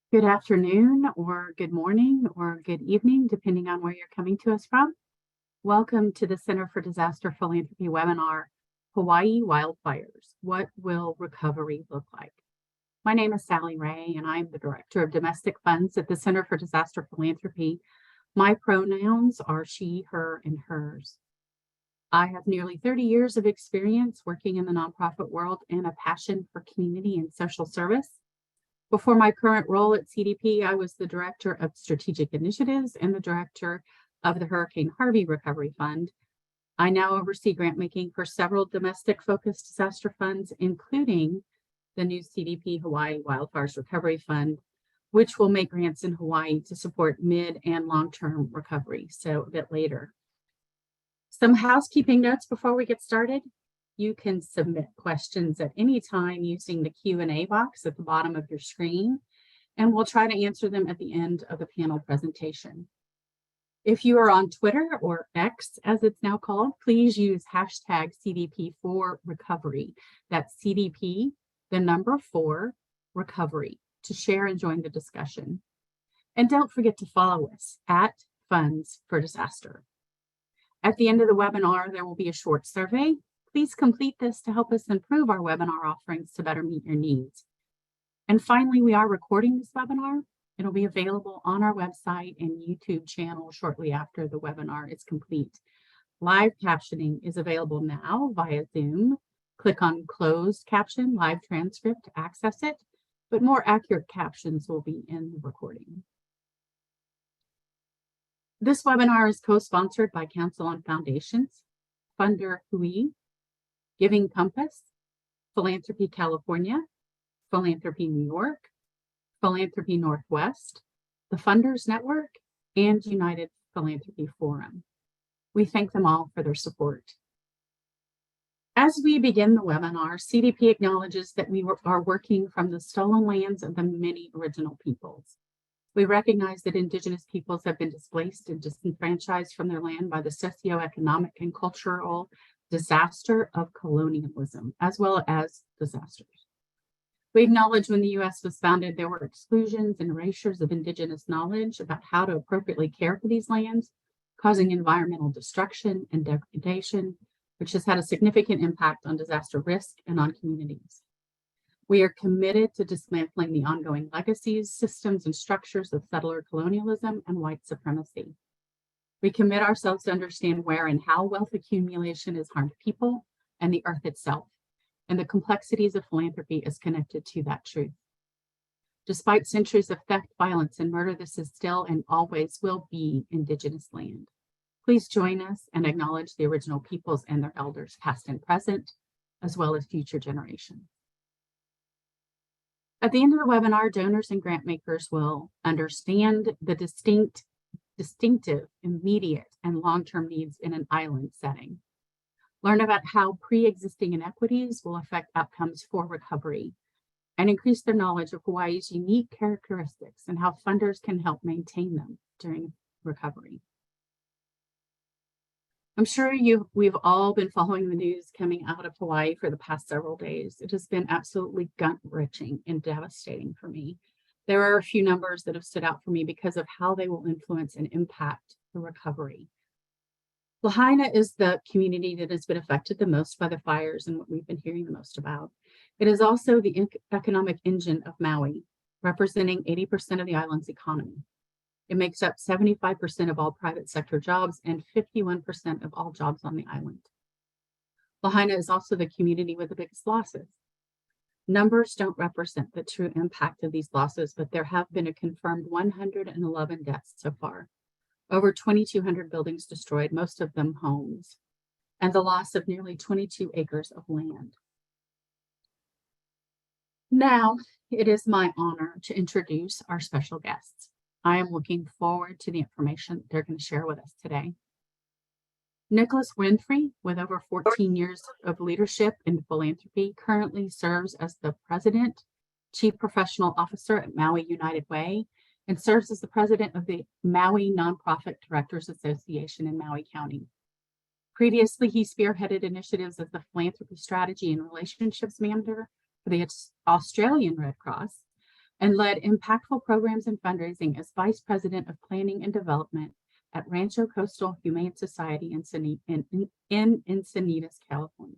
Good afternoon, or good morning, or good evening, depending on where you're coming to us from. Welcome to the Center for Disaster Philanthropy webinar, Hawaii Wildfires, What Will Recovery Look Like? My name is Sally Ray, and I'm the Director of Domestic Funds at the Center for Disaster Philanthropy. My pronouns are she, her, and hers. I have nearly 30 years of experience working in the nonprofit world and a passion for community and social service. Before my current role at CDP, I was the Director of Strategic Initiatives and the Director of the Hurricane Harvey Recovery Fund. I now oversee grant making for several domestic focused disaster funds, including the new CDP Hawaii Wildfires Recovery Fund, which will make grants in Hawaii to support mid and long-term recovery, so a bit later. Some housekeeping notes before we get started. You can submit questions at any time using the Q&A box at the bottom of your screen, and we'll try to answer them at the end of the panel presentation. If you are on Twitter, or X as it's now called, please use hashtag CDP4Recovery. That's CDP, the number 4, recovery, to share and join the discussion. And don't forget to follow us at Funds for Disaster. At the end of the webinar, there will be a short survey. Please complete this to help us improve our webinar offerings to better meet your needs. And finally, we are recording this webinar. It'll be available on our website and YouTube channel shortly after the webinar is complete. Live captioning is available now via Zoom. Click on closed caption, live transcript to access it, but more accurate captions will be in the recording. This webinar is co-sponsored by Council on Foundations, Funder Hui, Giving Compass, Philanthropy California, Philanthropy New York, Philanthropy Northwest, the Funders Network, and United Philanthropy Forum. We thank them all for their support. As we begin the webinar, CDP acknowledges that we are working from the stolen lands of the many original peoples. We recognize that Indigenous peoples have been displaced and disenfranchised from their land by the socioeconomic and cultural disaster of colonialism, as well as disasters. We acknowledge when the U.S. was founded, there were exclusions and erasures of Indigenous knowledge about how to appropriately care for these lands, causing environmental destruction and degradation, which has had a significant impact on disaster risk and on communities. We are committed to dismantling the ongoing legacies, systems, and structures of settler colonialism and white supremacy. We commit ourselves to understand where and how wealth accumulation has harmed people and the earth itself, and the complexities of philanthropy is connected to that truth. Despite centuries of theft, violence, and murder, this is still and always will be Indigenous land. Please join us and acknowledge the original peoples and their elders, past and present, as well as future generations. At the end of the webinar, donors and grant makers will understand the distinctive, immediate, and long-term needs in an island setting. Learn about how pre-existing inequities will affect outcomes for recovery, and increase their knowledge of Hawaii's unique characteristics and how funders can help maintain them during recovery. I'm sure we've all been following the news coming out of Hawaii for the past several days. It has been absolutely gut-wrenching and devastating for me. There are a few numbers that have stood out for me because of how they will influence and impact the recovery. Lahaina is the community that has been affected the most by the fires and what we've been hearing the most about. It is also the economic engine of Maui, representing 80% of the island's economy. It makes up 75% of all private sector jobs and 51% of all jobs on the island. Lahaina is also the community with the biggest losses. Numbers don't represent the true impact of these losses, but there have been a confirmed 111 deaths so far, over 2,200 buildings destroyed, most of them homes, and the loss of nearly 22 acres of land. Now, it is my honor to introduce our special guests. I am looking forward to the information they're going to share with us today. Nicholas Winfrey, with over 14 years of leadership in philanthropy, currently serves as the President, Chief Professional Officer at Maui United Way, and serves as the President of the Maui Nonprofit Directors Association in Maui County. Previously, he spearheaded initiatives as the Philanthropy Strategy and Relationships Manager for the Australian Red Cross, and led impactful programs and fundraising as Vice President of Planning and Development at Rancho Coastal Humane Society in Encinitas, California.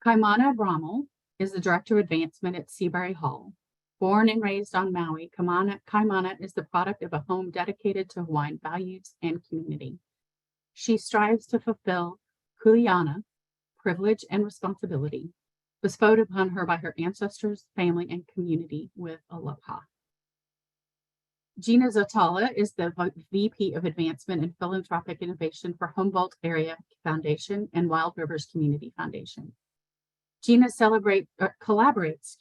Kaimana Brammel is the Director of Advancement at Seabury Hall. Born and raised on Maui, Kaimana is the product of a home dedicated to Hawaiian values and community. She strives to fulfill kuleana, privilege and responsibility, bestowed upon her by her ancestors, family, and community with aloha. Gina Zotala is the VP of Advancement and Philanthropic Innovation for Humboldt Area Foundation and Wild Rivers Community Foundation. Gina collaborates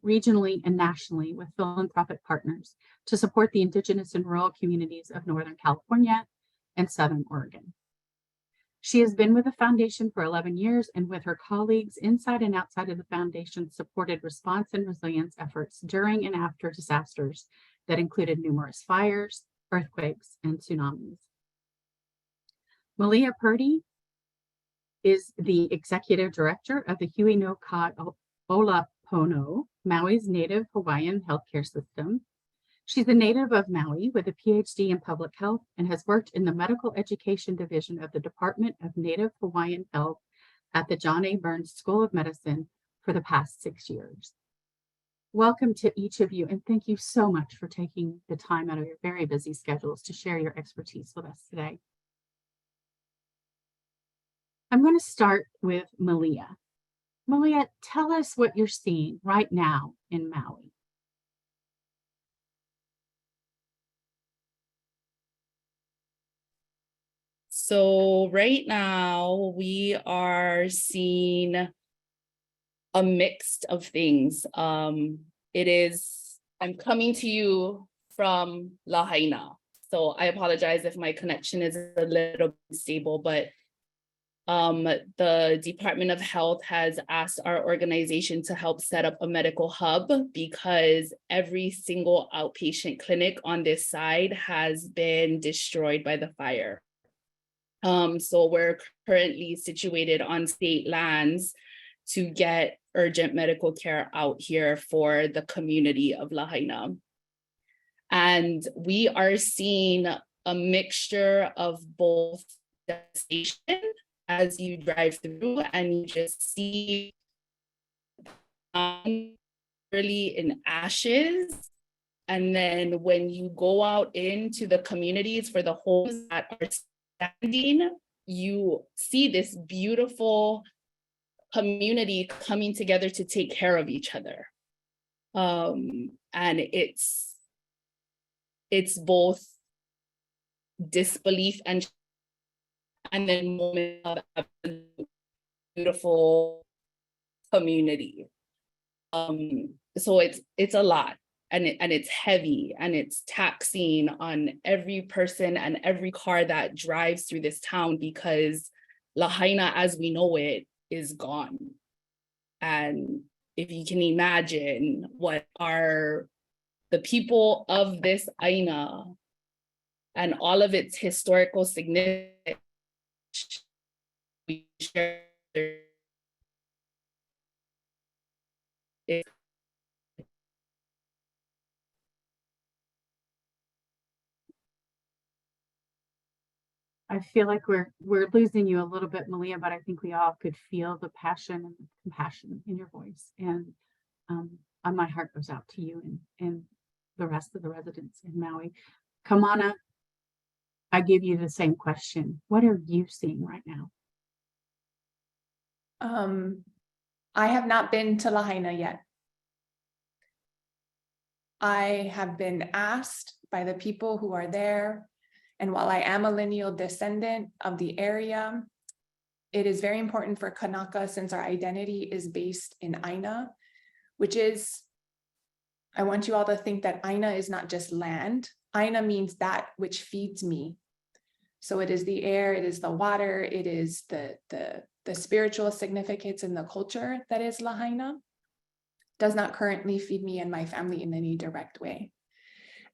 regionally and nationally with philanthropic partners to support the indigenous and rural communities of Northern California and Southern Oregon. She has been with the foundation for 11 years and with her colleagues inside and outside of the foundation supported response and resilience efforts during and after disasters that included numerous fires, earthquakes, and tsunamis. Malia Purdy is the Executive Director of the Hui no Ka Ola Pono, Maui's native Hawaiian healthcare system. She's a native of Maui with a PhD in public health and has worked in the medical education division of the Department of Native Hawaiian Health at the John A. Burns School of Medicine for the past 6 years. Welcome to each of you, and thank you so much for taking the time out of your very busy schedules to share your expertise with us today. I'm going to start with Malia. Malia, tell us what you're seeing right now in Maui. So right now we are seeing a mix of things. I'm coming to you from Lahaina. So I apologize if my connection is a little unstable, but the Department of Health has asked our organization to help set up a medical hub because every single outpatient clinic on this side has been destroyed by the fire. So we're currently situated on state lands to get urgent medical care out here for the community of Lahaina. And we are seeing a mixture of both devastation as you drive through and you just see really in ashes. And then when you go out into the communities for the homes that are standing, you see this beautiful community coming together to take care of each other. And it's both disbelief and then moment of beautiful community. So it's a lot, and it's heavy, and it's taxing on every person and every car that drives through this town because Lahaina as we know it is gone. And if you can imagine what are the people of this Aina and all of its historical significance, we share it. I feel like we're losing you a little bit, Malia, but I think we all could feel the passion and the compassion in your voice. And my heart goes out to you and the rest of the residents in Maui. Kamana, I give you the same question. What are you seeing right now? I have not been to Lahaina yet. I have been asked by the people who are there, and while I am a lineal descendant of the area, it is very important for Kanaka since our identity is based in Aina, which is, I want you all to think that Aina is not just land. Aina means that which feeds me. So it is the air, it is the water, it is the spiritual significance and the culture that is Lahaina. Does not currently feed me and my family in any direct way.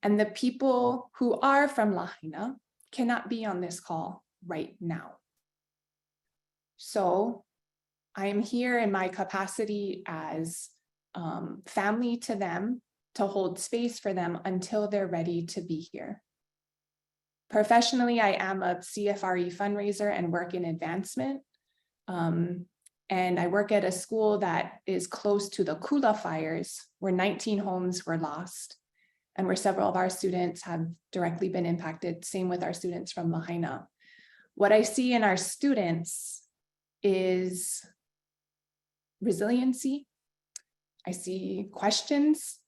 And the people who are from Lahaina cannot be on this call right now. So I am here in my capacity as family to them, to hold space for them until they're ready to be here. Professionally, I am a CFRE fundraiser and work in advancement. And I work at a school that is close to the Kula fires, where 19 homes were lost, and where several of our students have directly been impacted. Same with our students from Lahaina. What I see in our students is resiliency. I see questions.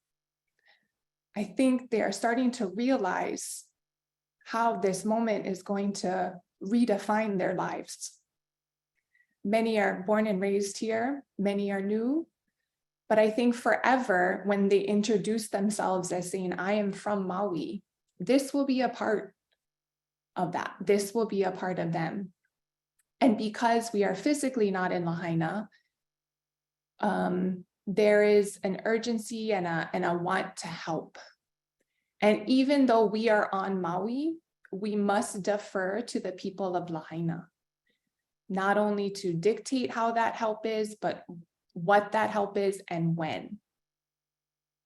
I think they are starting to realize how this moment is going to redefine their lives. Many are born and raised here, many are new, but I think forever when they introduce themselves as saying, I am from Maui, this will be a part of that. This will be a part of them. And because we are physically not in Lahaina, there is an urgency and a want to help. And even though we are on Maui, we must defer to the people of Lahaina, not only to dictate how that help is, but what that help is and when.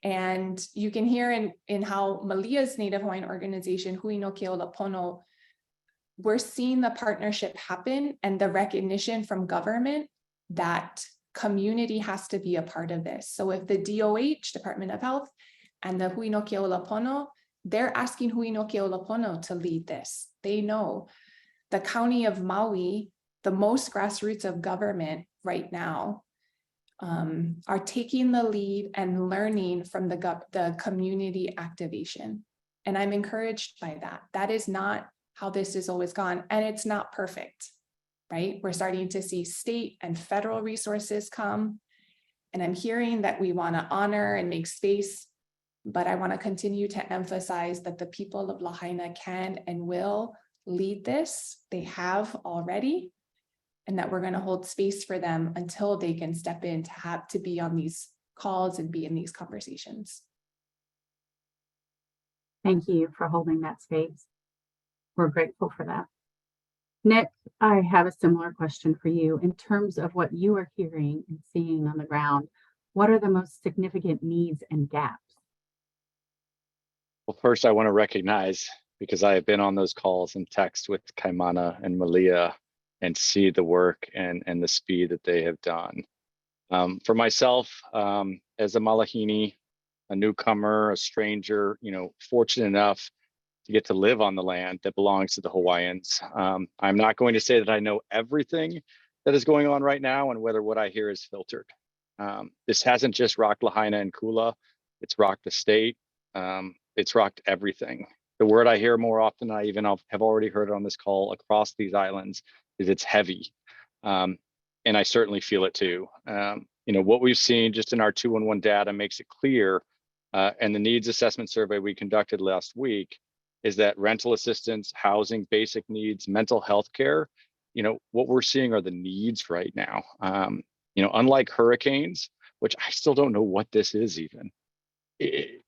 And you can hear in how Malia's Native Hawaiian organization, Hui no Keʻolapono, we're seeing the partnership happen and the recognition from government that community has to be a part of this. So if the DOH, Department of Health, and the Hui no Keʻolapono, they're asking Hui no Keʻolapono to lead this. They know the county of Maui, the most grassroots of government right now, are taking the lead and learning from the community activation. And I'm encouraged by that. That is not how this has always gone. And it's not perfect, right? We're starting to see state and federal resources come. And I'm hearing that we want to honor and make space, but I want to continue to emphasize that the people of Lahaina can and will lead this. They have already. And that we're going to hold space for them until they can step in to have to be on these calls and be in these conversations. Thank you for holding that space. We're grateful for that. Nick, I have a similar question for you. In terms of what you are hearing and seeing on the ground, what are the most significant needs and gaps? Well, first I want to recognize, because I have been on those calls and text with Kaimana and Malia and see the work and the speed that they have done. For myself, as a Malahini, a newcomer, a stranger, fortunate enough to get to live on the land that belongs to the Hawaiians. I'm not going to say that I know everything that is going on right now and whether what I hear is filtered. This hasn't just rocked Lahaina and Kula, it's rocked the state, it's rocked everything. The word I hear more often than I even have already heard on this call across these islands is it's heavy. And I certainly feel it too. What we've seen just in our 211 data makes it clear, and the needs assessment survey we conducted last week is that rental assistance, housing, basic needs, mental health care, what we're seeing are the needs right now. Unlike hurricanes, which I still don't know what this is even,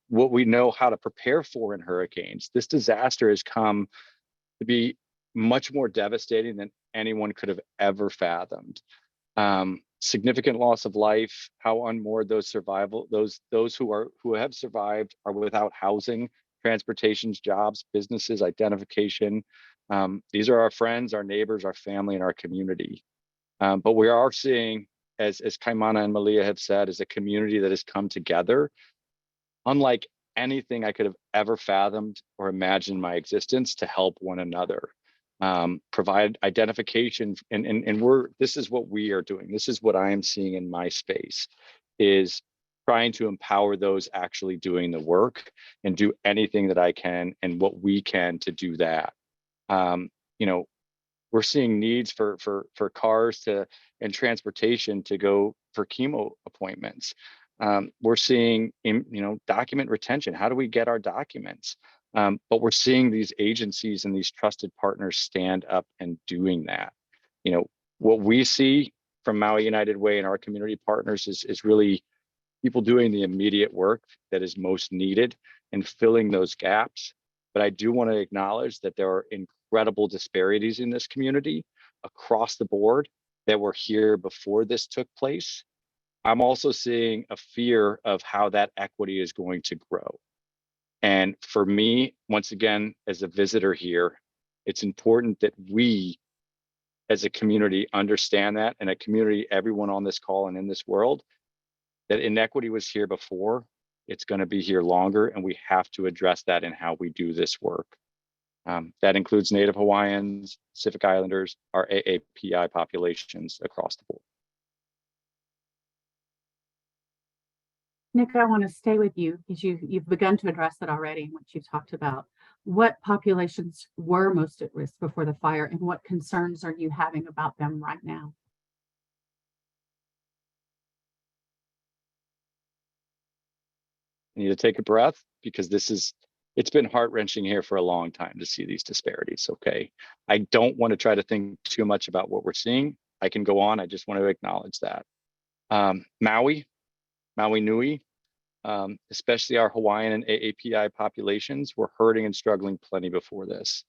what we know how to prepare for in hurricanes, this disaster has come to be much more devastating than anyone could have ever fathomed. Significant loss of life, how unmoored those who have survived are without housing, transportation, jobs, businesses, identification. These are our friends, our neighbors, our family, and our community. But we are seeing, as Kaimana and Malia have said, is a community that has come together, unlike anything I could have ever fathomed or imagined in my existence, to help one another. Provide identification, and this is what we are doing. This is what I am seeing in my space, is trying to empower those actually doing the work and do anything that I can and what we can to do that. We're seeing needs for cars and transportation to go for chemo appointments. We're seeing, document retention. How do we get our documents? But we're seeing these agencies and these trusted partners stand up and doing that. What we see from Maui United Way and our community partners is really people doing the immediate work that is most needed and filling those gaps. But I do want to acknowledge that there are incredible disparities in this community across the board that were here before this took place. I'm also seeing a fear of how that equity is going to grow. And for me, once again, as a visitor here, it's important that we as a community understand that, and a community, everyone on this call and in this world, that inequity was here before, it's going to be here longer, and we have to address that in how we do this work. That includes Native Hawaiians, Pacific Islanders, our AAPI populations across the board. Nick, I want to stay with you because you've begun to address it already in what you've talked about. What populations were most at risk before the fire, and what concerns are you having about them right now? I need to take a breath because it's been heart-wrenching here for a long time to see these disparities, okay? I don't want to try to think too much about what we're seeing. I can go on, I just want to acknowledge that. Maui Nui, especially our Hawaiian and AAPI populations, were hurting and struggling plenty before this.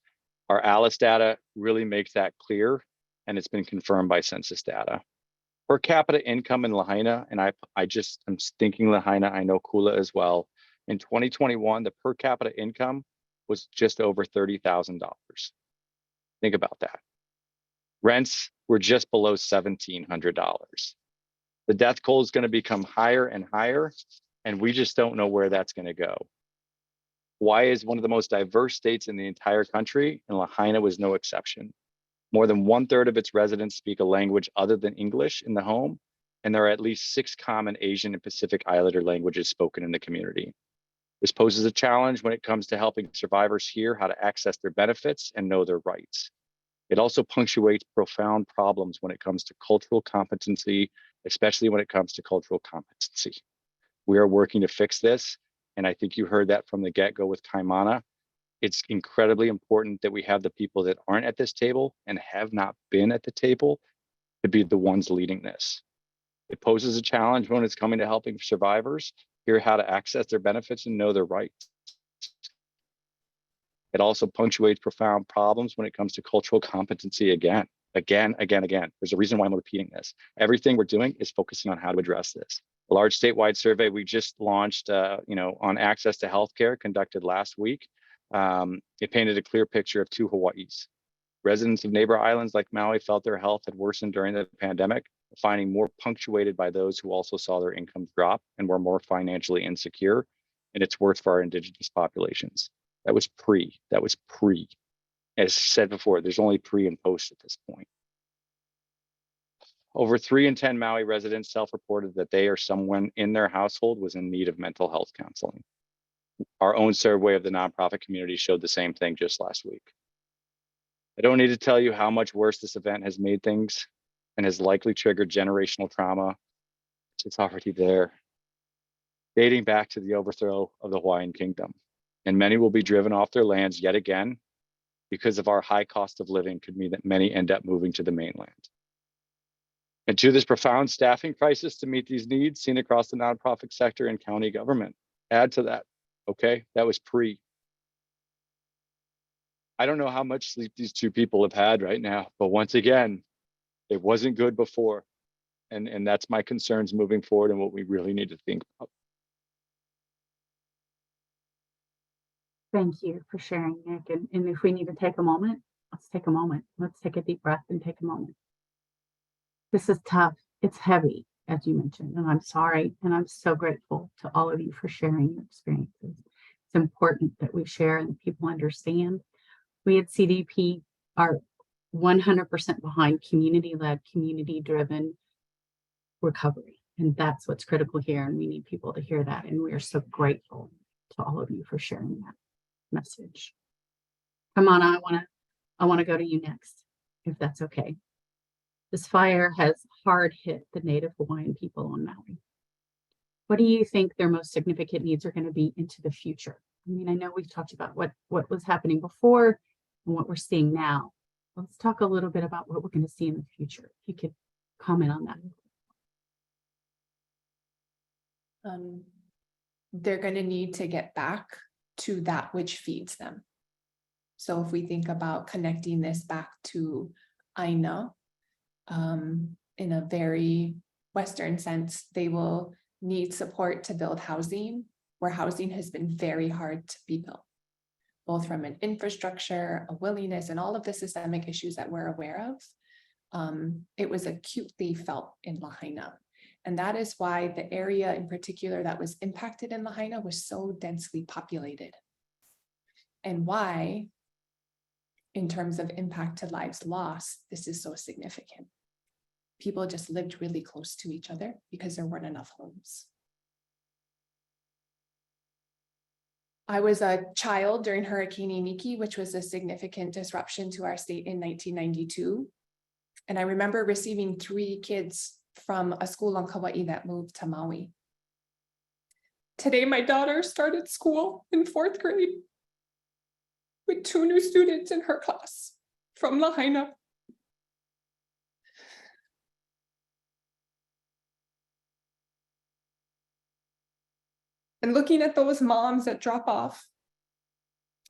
Our ALICE data really makes that clear, and it's been confirmed by census data. Per capita income in Lahaina, and I'm thinking Lahaina, I know Kula as well. In 2021, the per capita income was just over $30,000. Think about that. Rents were just below $1,700. The death toll is going to become higher and higher, and we just don't know where that's going to go. Hawaii is one of the most diverse states in the entire country, and Lahaina was no exception. More than 1/3 of its residents speak a language other than English in the home, and there are at least 6 common Asian and Pacific Islander languages spoken in the community. This poses a challenge when it comes to helping survivors hear how to access their benefits and know their rights. It also punctuates profound problems when it comes to cultural competency, especially when it comes to cultural competency. We are working to fix this, and I think you heard that from the get-go with Kaimana. It's incredibly important that we have the people that aren't at this table and have not been at the table to be the ones leading this. It poses a challenge when it's coming to helping survivors hear how to access their benefits and know their rights. It also punctuates profound problems when it comes to cultural competency again. There's a reason why I'm repeating this. Everything we're doing is focusing on how to address this. A large statewide survey we just launched, on access to healthcare, conducted last week. It painted a clear picture of 2 Hawaiis. Residents of neighbor islands like Maui felt their health had worsened during the pandemic, finding more punctuated by those who also saw their incomes drop and were more financially insecure. And it's worse for our indigenous populations. That was pre. As said before, there's only pre and post at this point. Over 3 in 10 Maui residents self-reported that they or someone in their household was in need of mental health counseling. Our own survey of the nonprofit community showed the same thing just last week. I don't need to tell you how much worse this event has made things and has likely triggered generational trauma. It's already there, dating back to the overthrow of the Hawaiian Kingdom. And many will be driven off their lands yet again because of our high cost of living could mean that many end up moving to the mainland. And to this profound staffing crisis to meet these needs seen across the nonprofit sector and county government. Add to that, okay, that was pre. I don't know how much sleep these 2 people have had right now, but once again, it wasn't good before. And that's my concerns moving forward and what we really need to think about. Thank you for sharing, Nick. And if we need to take a moment, let's take a moment. Let's take a deep breath and take a moment. This is tough. It's heavy, as you mentioned, and I'm sorry. And I'm so grateful to all of you for sharing your experiences. It's important that we share and that people understand. We at CDP are 100% behind community-led, community-driven recovery. And that's what's critical here. And we need people to hear that. And we are so grateful to all of you for sharing that message. Kaimana, I want to go to you next, if that's okay. This fire has hard hit the Native Hawaiian people on Maui. What do you think their most significant needs are going to be into the future? I mean, I know we've talked about what was happening before and what we're seeing now. Let's talk a little bit about what we're going to see in the future. If you could comment on that. They're going to need to get back to that which feeds them. So if we think about connecting this back to Aina, in a very Western sense, they will need support to build housing, where housing has been very hard to be built, both from an infrastructure, a willingness, and all of the systemic issues that we're aware of. It was acutely felt in Lahaina. And that is why the area in particular that was impacted in Lahaina was so densely populated. And why, in terms of impact to lives lost, this is so significant. People just lived really close to each other because there weren't enough homes. I was a child during Hurricane Iniki, which was a significant disruption to our state in 1992. And I remember receiving 3 kids from a school on Kauai that moved to Maui. Today, my daughter started school in 4th grade with 2 new students in her class from Lahaina. And looking at those moms that drop off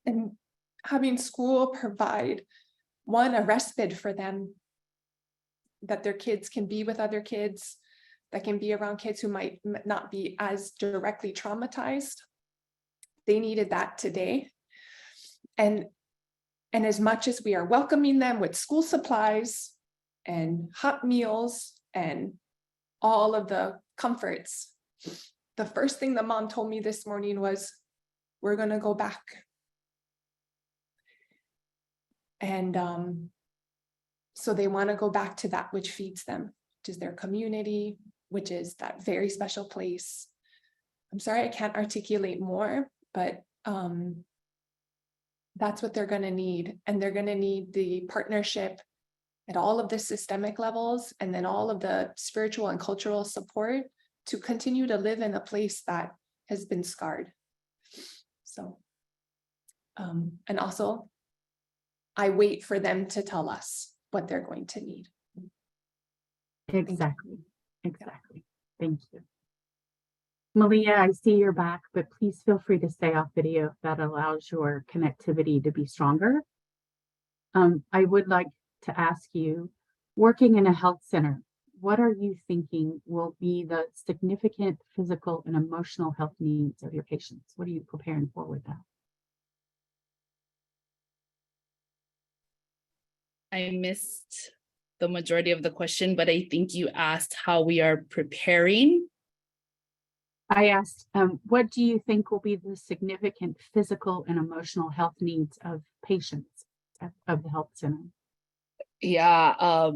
and having school provide, one, a respite for them, that their kids can be with other kids, that can be around kids who might not be as directly traumatized. They needed that today. And as much as we are welcoming them with school supplies and hot meals and all of the comforts, the first thing the mom told me this morning was, we're going to go back. And so they want to go back to that which feeds them, which is their community, which is that very special place. I'm sorry, I can't articulate more, but that's what they're going to need. And they're going to need the partnership at all of the systemic levels, and then all of the spiritual and cultural support to continue to live in a place that has been scarred. So, and also, I wait for them to tell us what they're going to need. Exactly. Thank you. Malia, I see you're back, but please feel free to stay off video if that allows your connectivity to be stronger. I would like to ask you, working in a health center, what are you thinking will be the significant physical and emotional health needs of your patients? What are you preparing for with that? I missed the majority of the question, but I think you asked how we are preparing. I asked, what do you think will be the significant physical and emotional health needs of patients of the health center? Yeah,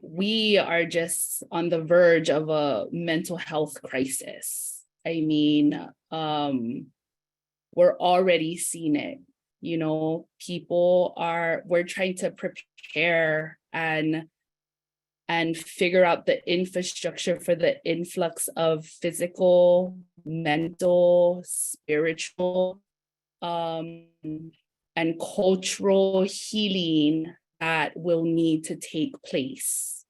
we are just on the verge of a mental health crisis. I mean, we're already seeing it. You know, we're trying to prepare and figure out the infrastructure for the influx of physical, mental, spiritual, and cultural healing that will need to take place.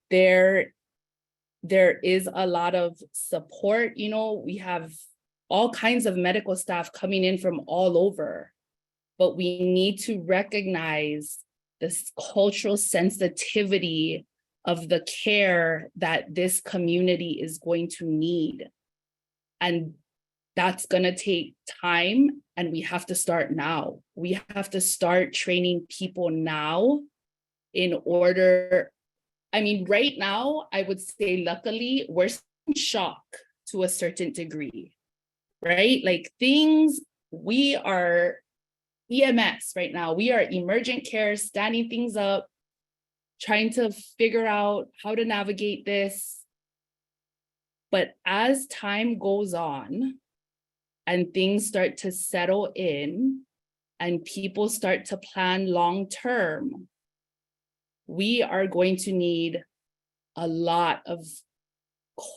There is a lot of support. You know, we have all kinds of medical staff coming in from all over, but we need to recognize this cultural sensitivity of the care that this community is going to need. And that's going to take time, and we have to start now. We have to start training people now in order. I mean, right now, I would say, luckily, we're in shock to a certain degree, right? Like we are EMS right now. We are emergent care, standing things up, trying to figure out how to navigate this. But as time goes on and things start to settle in and people start to plan long-term, we are going to need a lot of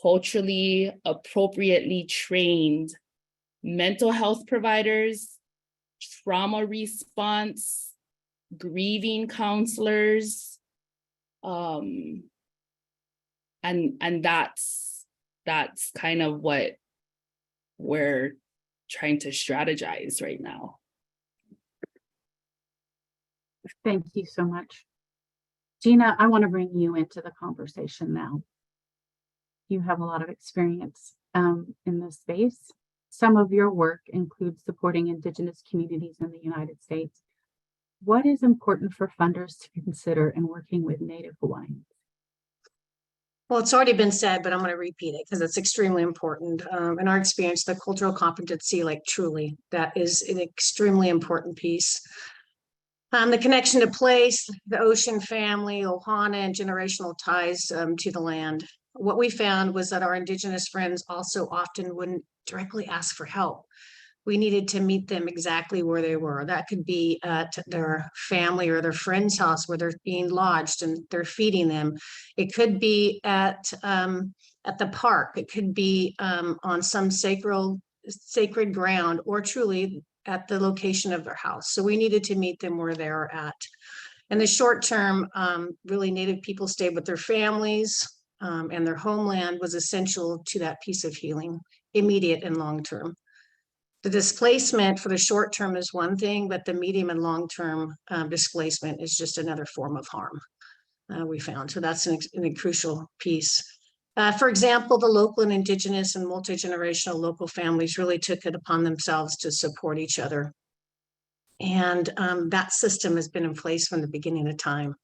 culturally appropriately trained mental health providers, trauma response, grieving counselors, and that's kind of what we're trying to strategize right now. Thank you so much. Gina, I want to bring you into the conversation now. You have a lot of experience in this space. Some of your work includes supporting Indigenous communities in the United States. What is important for funders to consider in working with Native Hawaiians? Well, it's already been said, but I'm going to repeat it because it's extremely important. In our experience, the cultural competency, like truly, that is an extremely important piece. The connection to place, the ocean, family, ohana, and generational ties to the land. What we found was that our Indigenous friends also often wouldn't directly ask for help. We needed to meet them exactly where they were. That could be at their family or their friend's house where they're being lodged and they're feeding them. It could be at the park. It could be on some sacred ground, or truly at the location of their house. So we needed to meet them where they're at. In the short term, really Native people stayed with their families, and their homeland was essential to that piece of healing, immediate and long term. The displacement for the short term is one thing, but the medium and long term displacement is just another form of harm, we found. So that's a crucial piece. For example, the local and Indigenous and multi-generational local families really took it upon themselves to support each other. And that system has been in place from the beginning of time.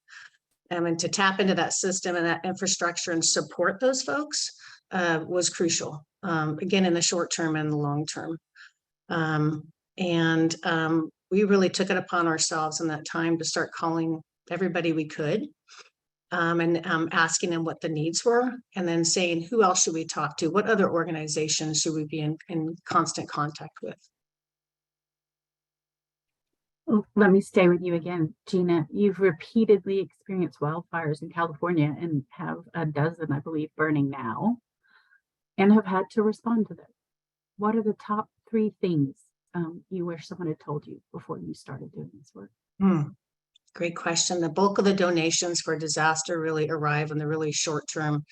And to tap into that system and that infrastructure and support those folks was crucial, again, in the short term and the long term. We really took it upon ourselves in that time to start calling everybody we could, and asking them what the needs were, and then saying, who else should we talk to? What other organizations should we be in constant contact with? Let me stay with you again, Gina. You've repeatedly experienced wildfires in California and have a dozen, I believe, burning now, and have had to respond to them. What are the top 3 things you wish someone had told you before you started doing this work? Great question. The bulk of the donations for disaster really arrive in the really short-term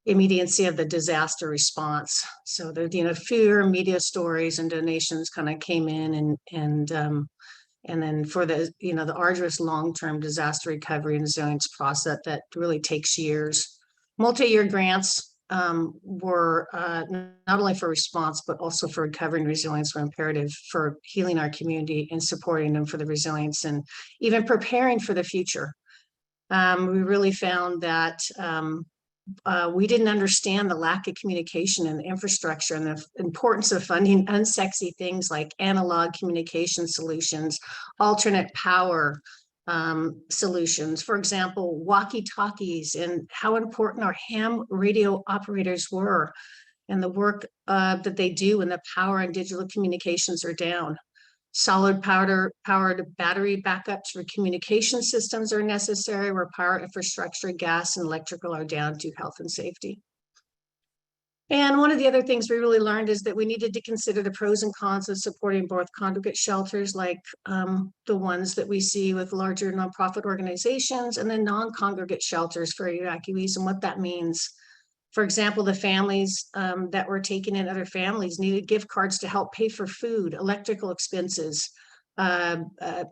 immediacy of the disaster response. So the fewer media stories and donations kind of came in, and then for the the arduous long-term disaster recovery and resilience process that really takes years. Multi-year grants were not only for response, but also for recovery and resilience were imperative for healing our community and supporting them for the resilience and even preparing for the future. We really found that we didn't understand the lack of communication and infrastructure and the importance of funding unsexy things like analog communication solutions, alternate power solutions, for example, walkie-talkies, and how important our ham radio operators were and the work that they do when the power and digital communications are down. Solid powered battery backups for communication systems are necessary where power infrastructure, gas and electrical are down to health and safety. And one of the other things we really learned is that we needed to consider the pros and cons of supporting both congregate shelters like the ones that we see with larger nonprofit organizations, and then non-congregate shelters for evacuees and what that means. For example, the families that were taking in other families needed gift cards to help pay for food, electrical expenses,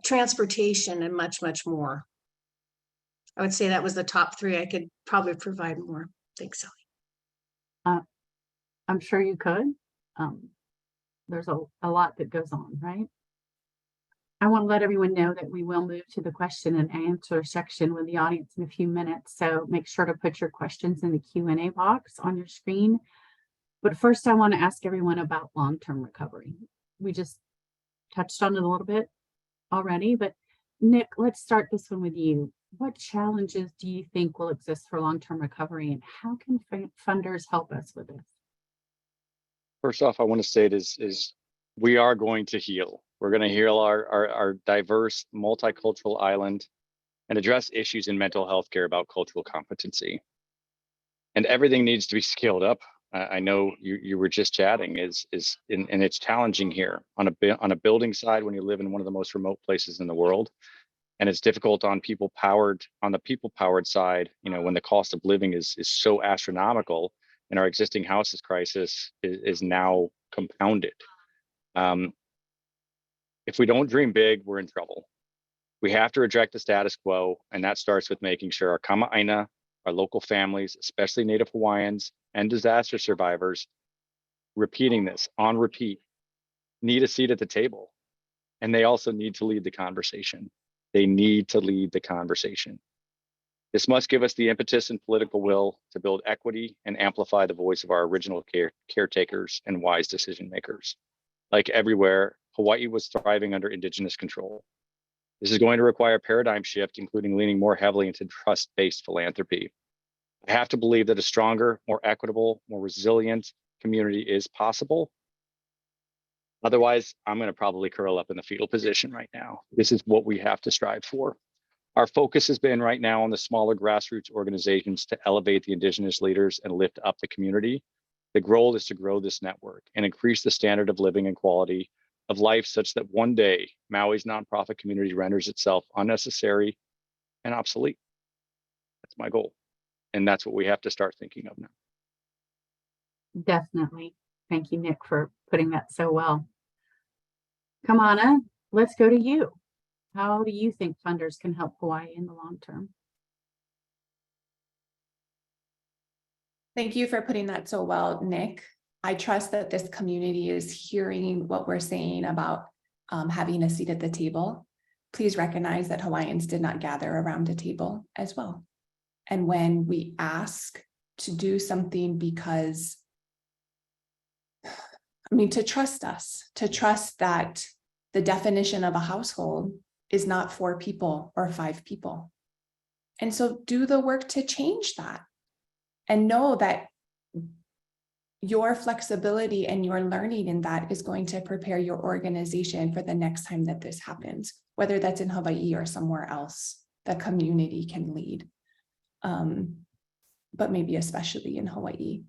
transportation, and much, much more. I would say that was the top 3. I could probably provide more. Thanks, Sally. I'm sure you could. There's a lot that goes on, right? I want to let everyone know that we will move to the question and answer section with the audience in a few minutes. So make sure to put your questions in the Q&A box on your screen. But first, I want to ask everyone about long-term recovery. We just touched on it a little bit already, but Nick, let's start this one with you. What challenges do you think will exist for long-term recovery, and how can funders help us with this? First off, I want to say it is we are going to heal. We're going to heal our diverse multicultural island and address issues in mental health care about cultural competency. And everything needs to be scaled up. I know you were just chatting and it's challenging here on a building side when you live in one of the most remote places in the world. And it's difficult on the people powered side, when the cost of living is so astronomical and our existing houses crisis is now compounded. If we don't dream big, we're in trouble. We have to reject the status quo, and that starts with making sure our Kama'aina, our local families, especially Native Hawaiians and disaster survivors, repeating this on repeat, need a seat at the table. And they also need to lead the conversation. They need to lead the conversation. This must give us the impetus and political will to build equity and amplify the voice of our original caretakers and wise decision makers. Like everywhere, Hawaii was thriving under Indigenous control. This is going to require a paradigm shift, including leaning more heavily into trust-based philanthropy. I have to believe that a stronger, more equitable, more resilient community is possible. Otherwise, I'm going to probably curl up in the fetal position right now. This is what we have to strive for. Our focus has been right now on the smaller grassroots organizations to elevate the Indigenous leaders and lift up the community. The goal is to grow this network and increase the standard of living and quality of life such that one day Maui's nonprofit community renders itself unnecessary and obsolete. That's my goal. And that's what we have to start thinking of now. Definitely. Thank you, Nick, for putting that so well. Kamana, let's go to you. How do you think funders can help Hawaii in the long term? Thank you for putting that so well, Nick. I trust that this community is hearing what we're saying about having a seat at the table. Please recognize that Hawaiians did not gather around a table as well. And when we ask to do something because, to trust us, to trust that the definition of a household is not 4 people or 5 people. And so do the work to change that and know that your flexibility and your learning in that is going to prepare your organization for the next time that this happens, whether that's in Hawaii or somewhere else, the community can lead. But maybe especially in Hawaii.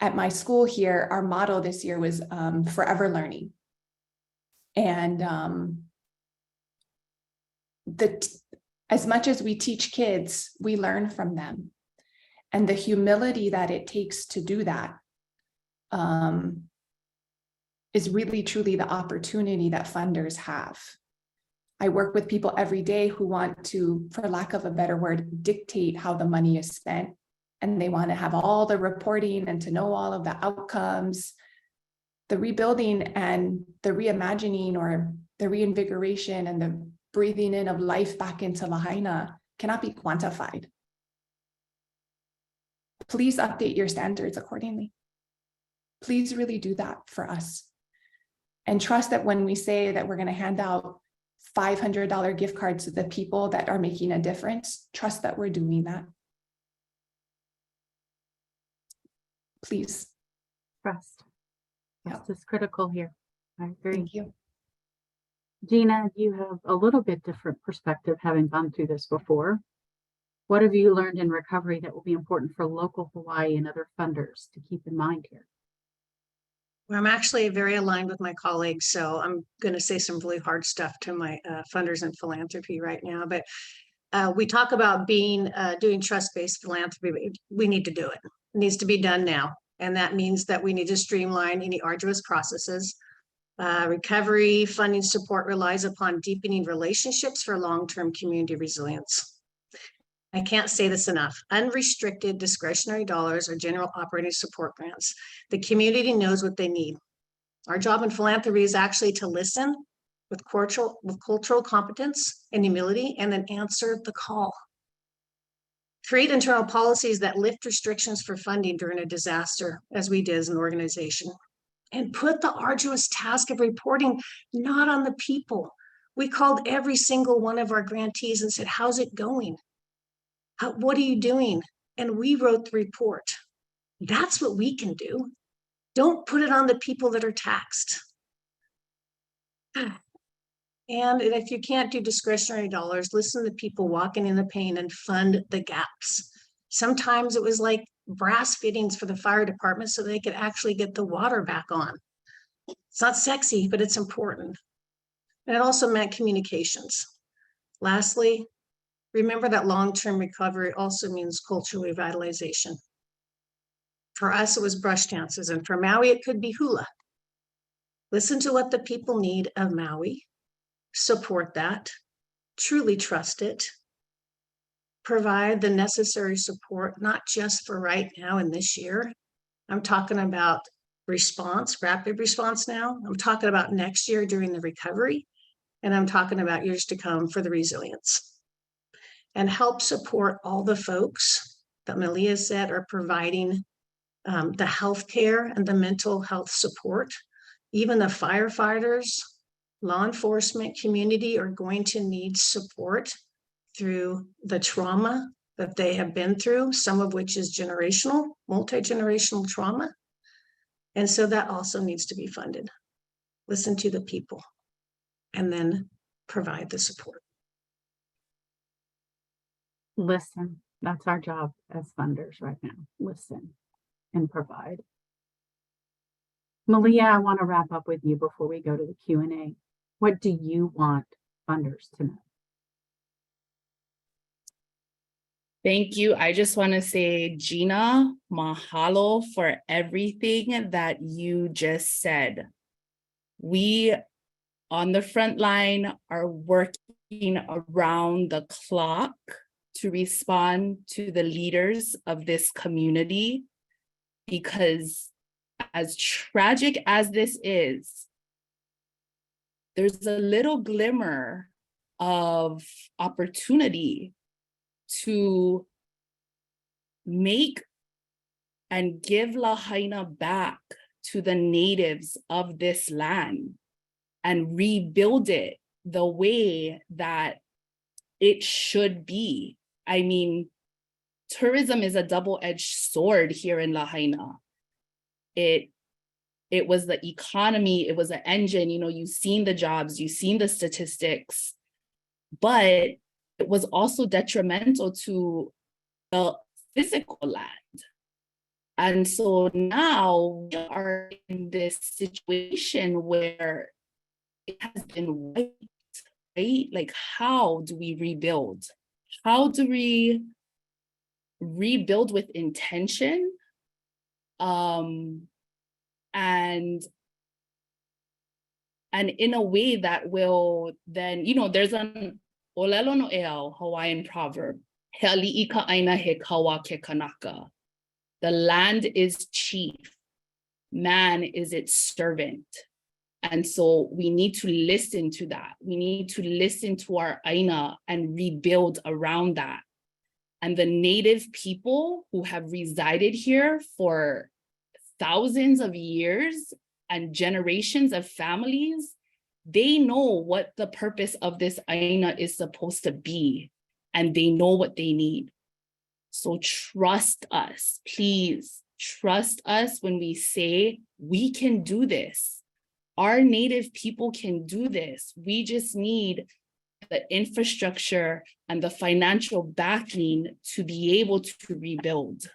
At my school here, our motto this year was forever learning. And as much as we teach kids, we learn from them. And the humility that it takes to do that is really truly the opportunity that funders have. I work with people every day who want to, for lack of a better word, dictate how the money is spent. And they want to have all the reporting and to know all of the outcomes. The rebuilding and the reimagining or the reinvigoration and the breathing in of life back into Lahaina cannot be quantified. Please update your standards accordingly. Please really do that for us. And trust that when we say that we're going to hand out $500 gift cards to the people that are making a difference, trust that we're doing that. Please. Trust. Trust is critical here. I agree. Thank you. Gina, you have a little bit different perspective having gone through this before. What have you learned in recovery that will be important for local Hawaii and other funders to keep in mind here? Well, I'm actually very aligned with my colleagues, so I'm going to say some really hard stuff to my funders and philanthropy right now. But we talk about doing trust-based philanthropy, but we need to do it. It needs to be done now. And that means that we need to streamline any arduous processes. Recovery funding support relies upon deepening relationships for long-term community resilience. I can't say this enough. Unrestricted discretionary dollars or general operating support grants. The community knows what they need. Our job in philanthropy is actually to listen with cultural competence and humility, and then answer the call. Create internal policies that lift restrictions for funding during a disaster, as we did as an organization. And put the arduous task of reporting not on the people. We called every single one of our grantees and said, how's it going? What are you doing? And we wrote the report. That's what we can do. Don't put it on the people that are taxed. And if you can't do discretionary dollars, listen to people walking in the pain and fund the gaps. Sometimes it was like brass fittings for the fire department so they could actually get the water back on. It's not sexy, but it's important. And it also meant communications. Lastly, remember that long-term recovery also means cultural revitalization. For us, it was brush dances, and for Maui, it could be hula. Listen to what the people need of Maui, support that, truly trust it, provide the necessary support, not just for right now and this year. I'm talking about response, rapid response now. I'm talking about next year during the recovery, and I'm talking about years to come for the resilience. And help support all the folks that Malia said are providing the healthcare and the mental health support. Even the firefighters, law enforcement community are going to need support through the trauma that they have been through, some of which is generational, multi-generational trauma. And so that also needs to be funded. Listen to the people and then provide the support. Listen, that's our job as funders right now. Listen and provide. Malia, I want to wrap up with you before we go to the Q&A. What do you want funders to know? Thank you. I just want to say, Gina, mahalo for everything that you just said. We on the front line are working around the clock to respond to the leaders of this community, because as tragic as this is, there's a little glimmer of opportunity to make and give Lahaina back to the natives of this land and rebuild it the way that it should be. I mean, tourism is a double-edged sword here in Lahaina. It was the economy, it was an engine, you've seen the jobs, you've seen the statistics, but it was also detrimental to the physical land. And so now we are in this situation where it has been wiped, right? Like, how do we rebuild? How do we rebuild with intention? And in a way that will then, there's an Olelo no Eo Hawaiian proverb, Heali'i ka aina he kawa ke kanaka. The land is chief, man is its servant. And so we need to listen to that. We need to listen to our aina and rebuild around that. And the native people who have resided here for thousands of years and generations of families, they know what the purpose of this aina is supposed to be, and they know what they need. So trust us, please trust us when we say we can do this. Our native people can do this. We just need the infrastructure and the financial backing to be able to rebuild.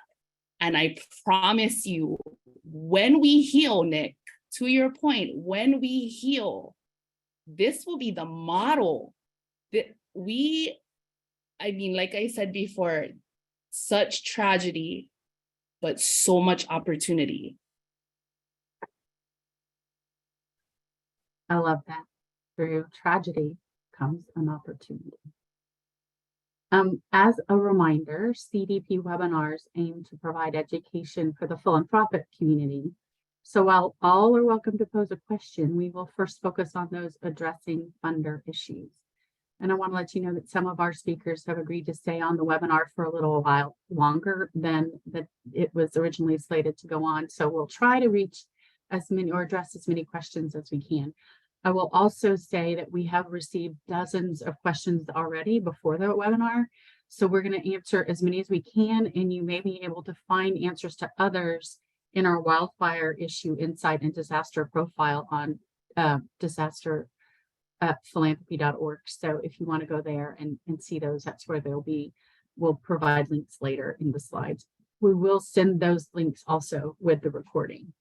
And I promise you, when we heal, Nick, to your point, when we heal, this will be the model that like I said before, such tragedy, but so much opportunity. I love that. Through tragedy comes an opportunity. As a reminder, CDP webinars aim to provide education for the philanthropic community. So while all are welcome to pose a question, we will first focus on those addressing funder issues. And I want to let you know that some of our speakers have agreed to stay on the webinar for a little while longer than that it was originally slated to go on. So we'll try to reach as many or address as many questions as we can. I will also say that we have received dozens of questions already before the webinar. So we're going to answer as many as we can, and you may be able to find answers to others in our wildfire issue insight and disaster profile on disasterphilanthropy.org. So if you want to go there and see those, that's where they'll be. We'll provide links later in the slides. We will send those links also with the recording.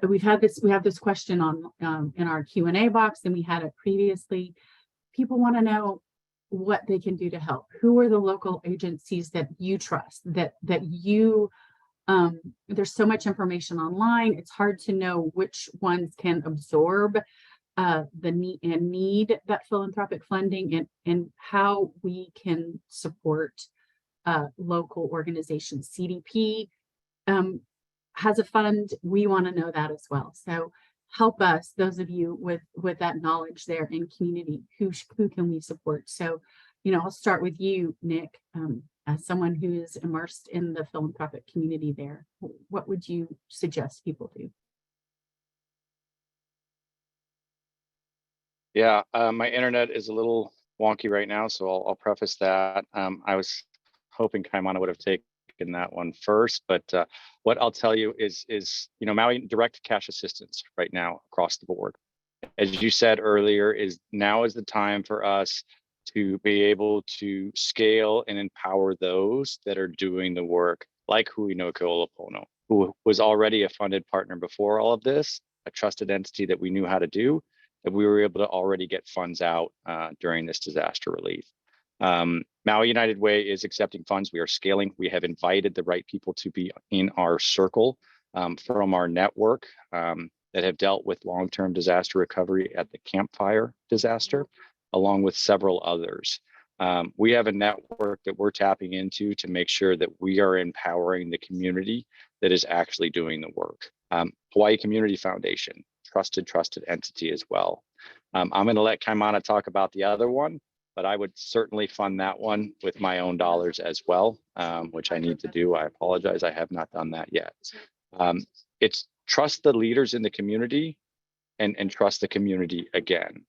We have this question on in our Q&A box, and we had it previously. People want to know what they can do to help. Who are the local agencies that you trust, that you there's so much information online, it's hard to know which ones can absorb the need that philanthropic funding and how we can support local organizations. CDP has a fund. We want to know that as well. So help us, those of you with that knowledge there in community, who can we support? So, I'll start with you, Nick, as someone who is immersed in the philanthropic community there. What would you suggest people do? Yeah, my internet is a little wonky right now, so I'll preface that. I was hoping Kaimana would have taken that one first, but what I'll tell you is Maui direct cash assistance right now across the board. As you said earlier, now is the time for us to be able to scale and empower those that are doing the work, like Hui no Ke Olopono, who was already a funded partner before all of this, a trusted entity that we knew how to do, that we were able to already get funds out during this disaster relief. Maui United Way is accepting funds. We are scaling. We have invited the right people to be in our circle from our network that have dealt with long-term disaster recovery at the Camp Fire disaster, along with several others. We have a network that we're tapping into to make sure that we are empowering the community that is actually doing the work. Hawaii Community Foundation, trusted entity as well. I'm going to let Kaimana talk about the other one, but I would certainly fund that one with my own dollars as well, which I need to do. I apologize, I have not done that yet. It's trust the leaders in the community and trust the community again.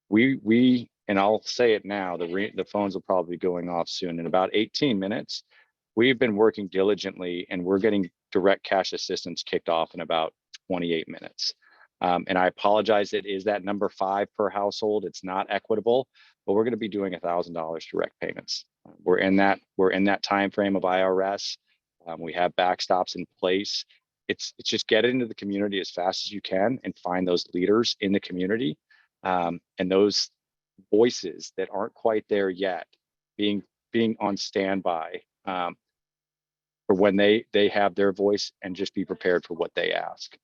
We and I'll say it now, the phones will probably be going off soon. In about 18 minutes, we've been working diligently and we're getting direct cash assistance kicked off in about 28 minutes. And I apologize, it is that number 5 per household. It's not equitable, but we're going to be doing $1,000 direct payments. We're in that time frame of IRS. We have backstops in place. It's just get it into the community as fast as you can and find those leaders in the community and those voices that aren't quite there yet, being on standby for when they have their voice, and just be prepared for what they ask.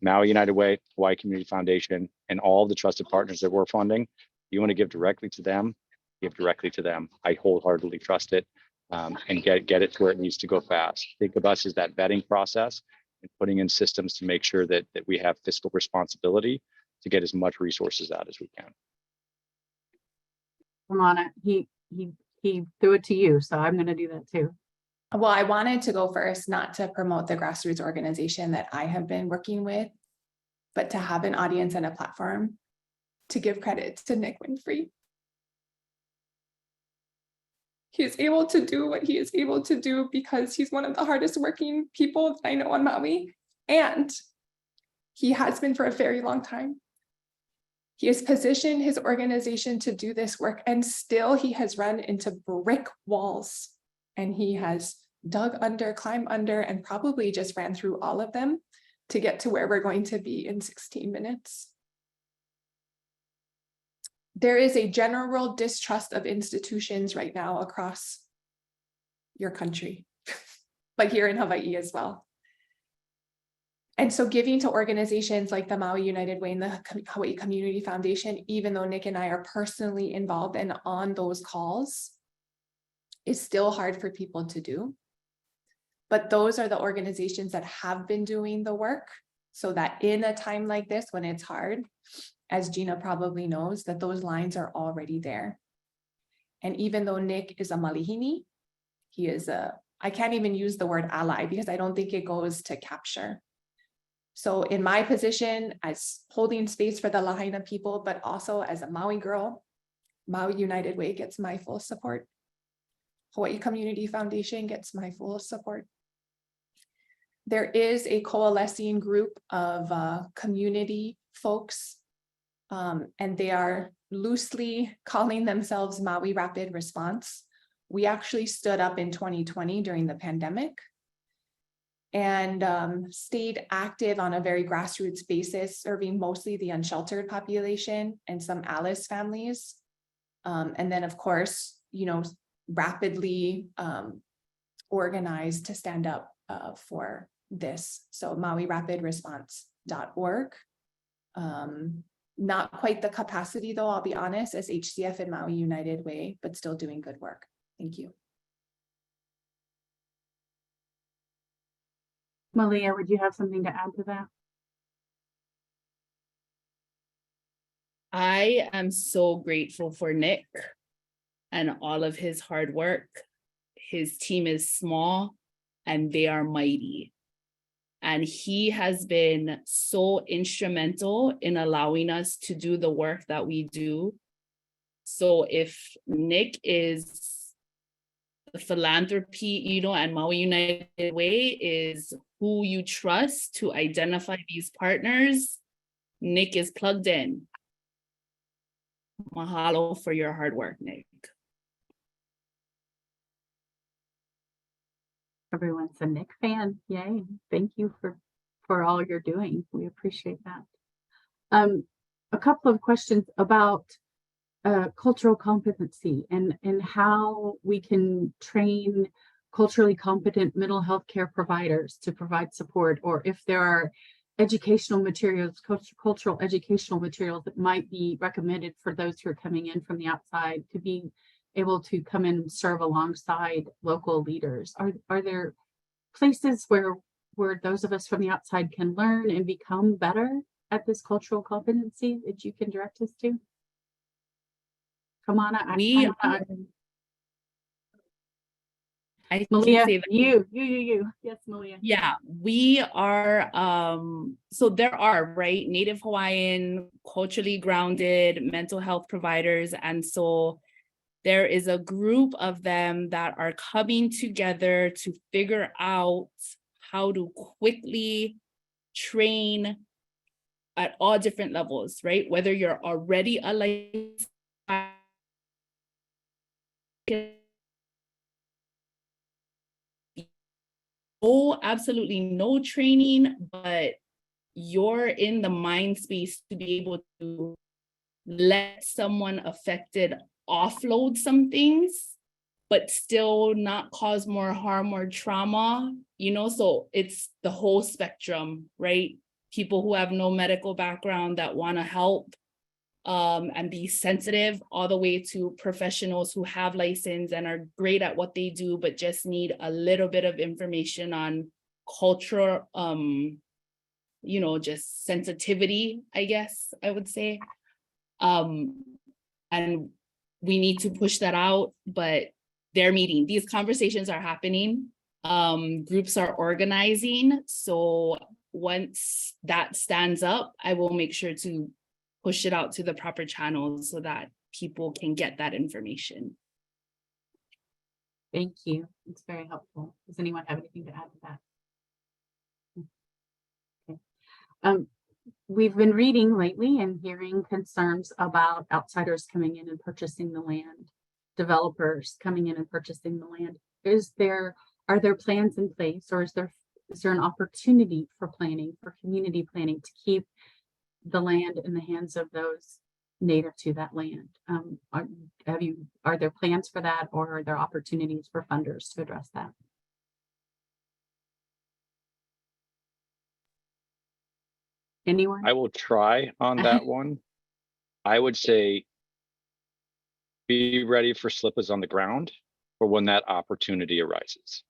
Maui United Way, Hawaii Community Foundation, and all the trusted partners that we're funding, you want to give directly to them, give directly to them. I wholeheartedly trust it and get it to where it needs to go fast. Think of us as that vetting process and putting in systems to make sure that we have fiscal responsibility to get as much resources out as we can. Ramona, he threw it to you, so I'm going to do that too. Well, I wanted to go first, not to promote the grassroots organization that I have been working with, but to have an audience and a platform to give credit to Nick Winfrey. He is able to do what he is able to do because he's one of the hardest working people that I know on Maui, and he has been for a very long time. He has positioned his organization to do this work, and still he has run into brick walls, and he has dug under, climbed under, and probably just ran through all of them to get to where we're going to be in 16 minutes. There is a general distrust of institutions right now across your country, but here in Hawaii as well. And so giving to organizations like the Maui United Way and the Hawaii Community Foundation, even though Nick and I are personally involved and on those calls, is still hard for people to do. But those are the organizations that have been doing the work, so that in a time like this, when it's hard, as Gina probably knows, that those lines are already there. And even though Nick is a malihini, he is I can't even use the word ally because I don't think it goes to capture. So in my position as holding space for the Lahaina people, but also as a Maui girl, Maui United Way gets my full support. Hawaii Community Foundation gets my full support. There is a coalescing group of community folks, and they are loosely calling themselves Maui Rapid Response. We actually stood up in 2020 during the pandemic and stayed active on a very grassroots basis, serving mostly the unsheltered population and some ALICE families. And then, of course, rapidly organized to stand up for this. So MauiRapidResponse.org. Not quite the capacity though, I'll be honest, as HCF and Maui United Way, but still doing good work. Thank you. Malia, would you have something to add to that? I am so grateful for Nick and all of his hard work. His team is small and they are mighty. And he has been so instrumental in allowing us to do the work that we do. So if Nick is the philanthropy, and Maui United Way is who you trust to identify these partners, Nick is plugged in. Mahalo for your hard work, Nick. Everyone's a Nick fan. Yay. Thank you for all you're doing. We appreciate that. A couple of questions about cultural competency and how we can train culturally competent mental health care providers to provide support, or if there are educational materials, cultural educational materials that might be recommended for those who are coming in from the outside to be able to come in and serve alongside local leaders. Are there places where those of us from the outside can learn and become better at this cultural competency that you can direct us to? Kamana, I can Malia, say that. you. Yes, Malia. Yeah, we are, so there are, right, Native Hawaiian, culturally grounded mental health providers. And so there is a group of them that are coming together to figure out how to quickly train at all different levels, right? Whether you're already a licensed absolutely no training, but you're in the mind space to be able to let someone affected offload some things, but still not cause more harm or trauma, so it's the whole spectrum, right? People who have no medical background that want to help and be sensitive, all the way to professionals who have license and are great at what they do, but just need a little bit of information on cultural, just sensitivity, I guess I would say. And we need to push that out, but they're meeting. These conversations are happening. Groups are organizing. So once that stands up, I will make sure to push it out to the proper channels so that people can get that information. Thank you. It's very helpful. Does anyone have anything to add to that? Okay. We've been reading lately and hearing concerns about outsiders coming in and purchasing the land, developers coming in and purchasing the land. Are there plans in place, or is there an opportunity for planning, for community planning, to keep the land in the hands of those native to that land? Are there plans for that, or are there opportunities for funders to address that? Anyone? I will try on that one. I would say be ready for slippers on the ground for when that opportunity arises.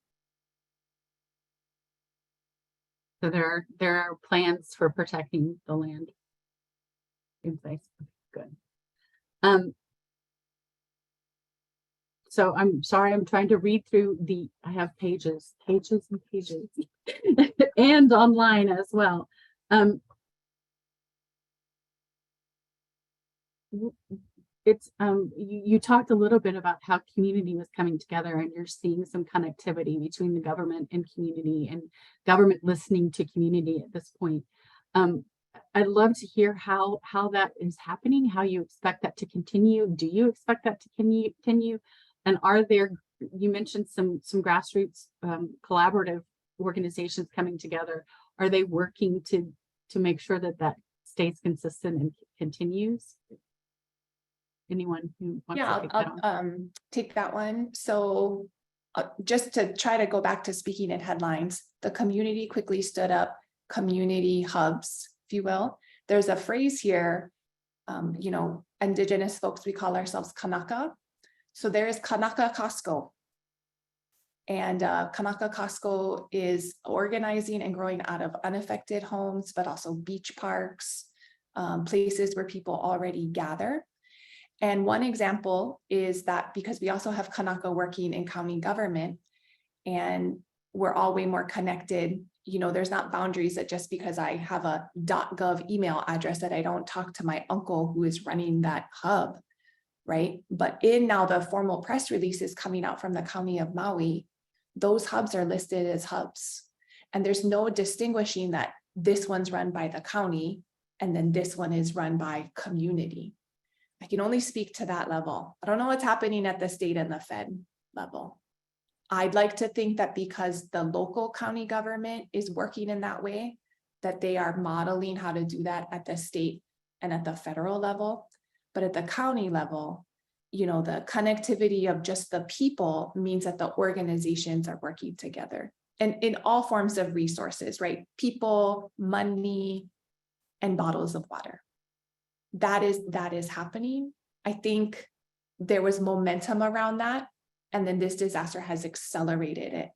So there are plans for protecting the land in place. Good. So I'm sorry, I'm trying to read through I have pages and pages and online as well. You talked a little bit about how community was coming together, and you're seeing some connectivity between the government and community, and government listening to community at this point. I'd love to hear how that is happening, how you expect that to continue. Do you expect that to continue? And you mentioned some grassroots collaborative organizations coming together. Are they working to make sure that stays consistent and continues? Anyone who wants to take that on? I'll take that one. So just to try to go back to speaking in headlines, the community quickly stood up community hubs, if you will. There's a phrase here You know, Indigenous folks, we call ourselves Kanaka. So there is Kanaka Costco. And Kanaka Costco is organizing and growing out of unaffected homes, but also beach parks, places where people already gather. And one example is that because we also have Kanaka working in county government, and we're all way more connected. You know, there's not boundaries that just because I have a .gov email address that I don't talk to my uncle who is running that hub, right? But in now the formal press releases coming out from the county of Maui, those hubs are listed as hubs. And there's no distinguishing that this one's run by the county and then this one is run by community. I can only speak to that level. I don't know what's happening at the state and the Fed level. I'd like to think that because the local county government is working in that way, that they are modeling how to do that at the state and at the federal level. But at the county level, you know, the connectivity of just the people means that the organizations are working together and in all forms of resources, right? People, money, and bottles of water. That is happening. I think there was momentum around that. And then this disaster has accelerated it.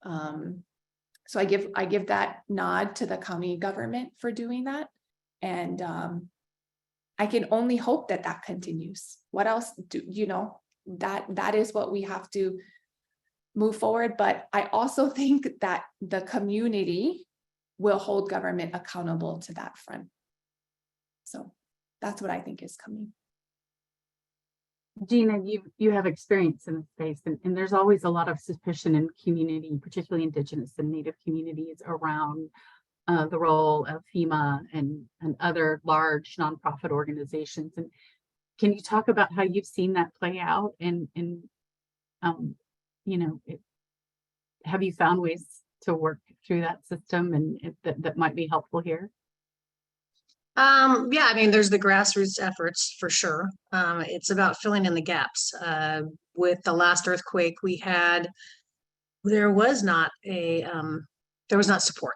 So I give that nod to the county government for doing that. And I can only hope that that continues. What else do you know, that is what we have to move forward. But I also think that the community will hold government accountable to that front. So that's what I think is coming. Gina, you have experience in the space, and there's always a lot of suspicion in community, particularly Indigenous and Native communities, around the role of FEMA and other large nonprofit organizations. And can you talk about how you've seen that play out? And you know, have you found ways to work through that system and that might be helpful here? Yeah, I mean, there's the grassroots efforts for sure. It's about filling in the gaps. With the last earthquake we had, there was not support.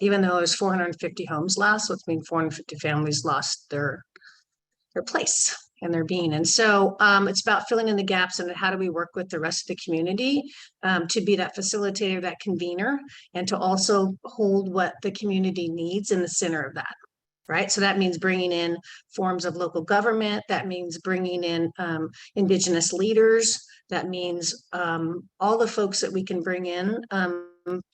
Even though there's 450 homes lost, which means 450 families lost their place and their being. And so it's about filling in the gaps and how do we work with the rest of the community to be that facilitator, that convener, and to also hold what the community needs in the center of that. Right. So that means bringing in forms of local government. That means bringing in Indigenous leaders. That means all the folks that we can bring in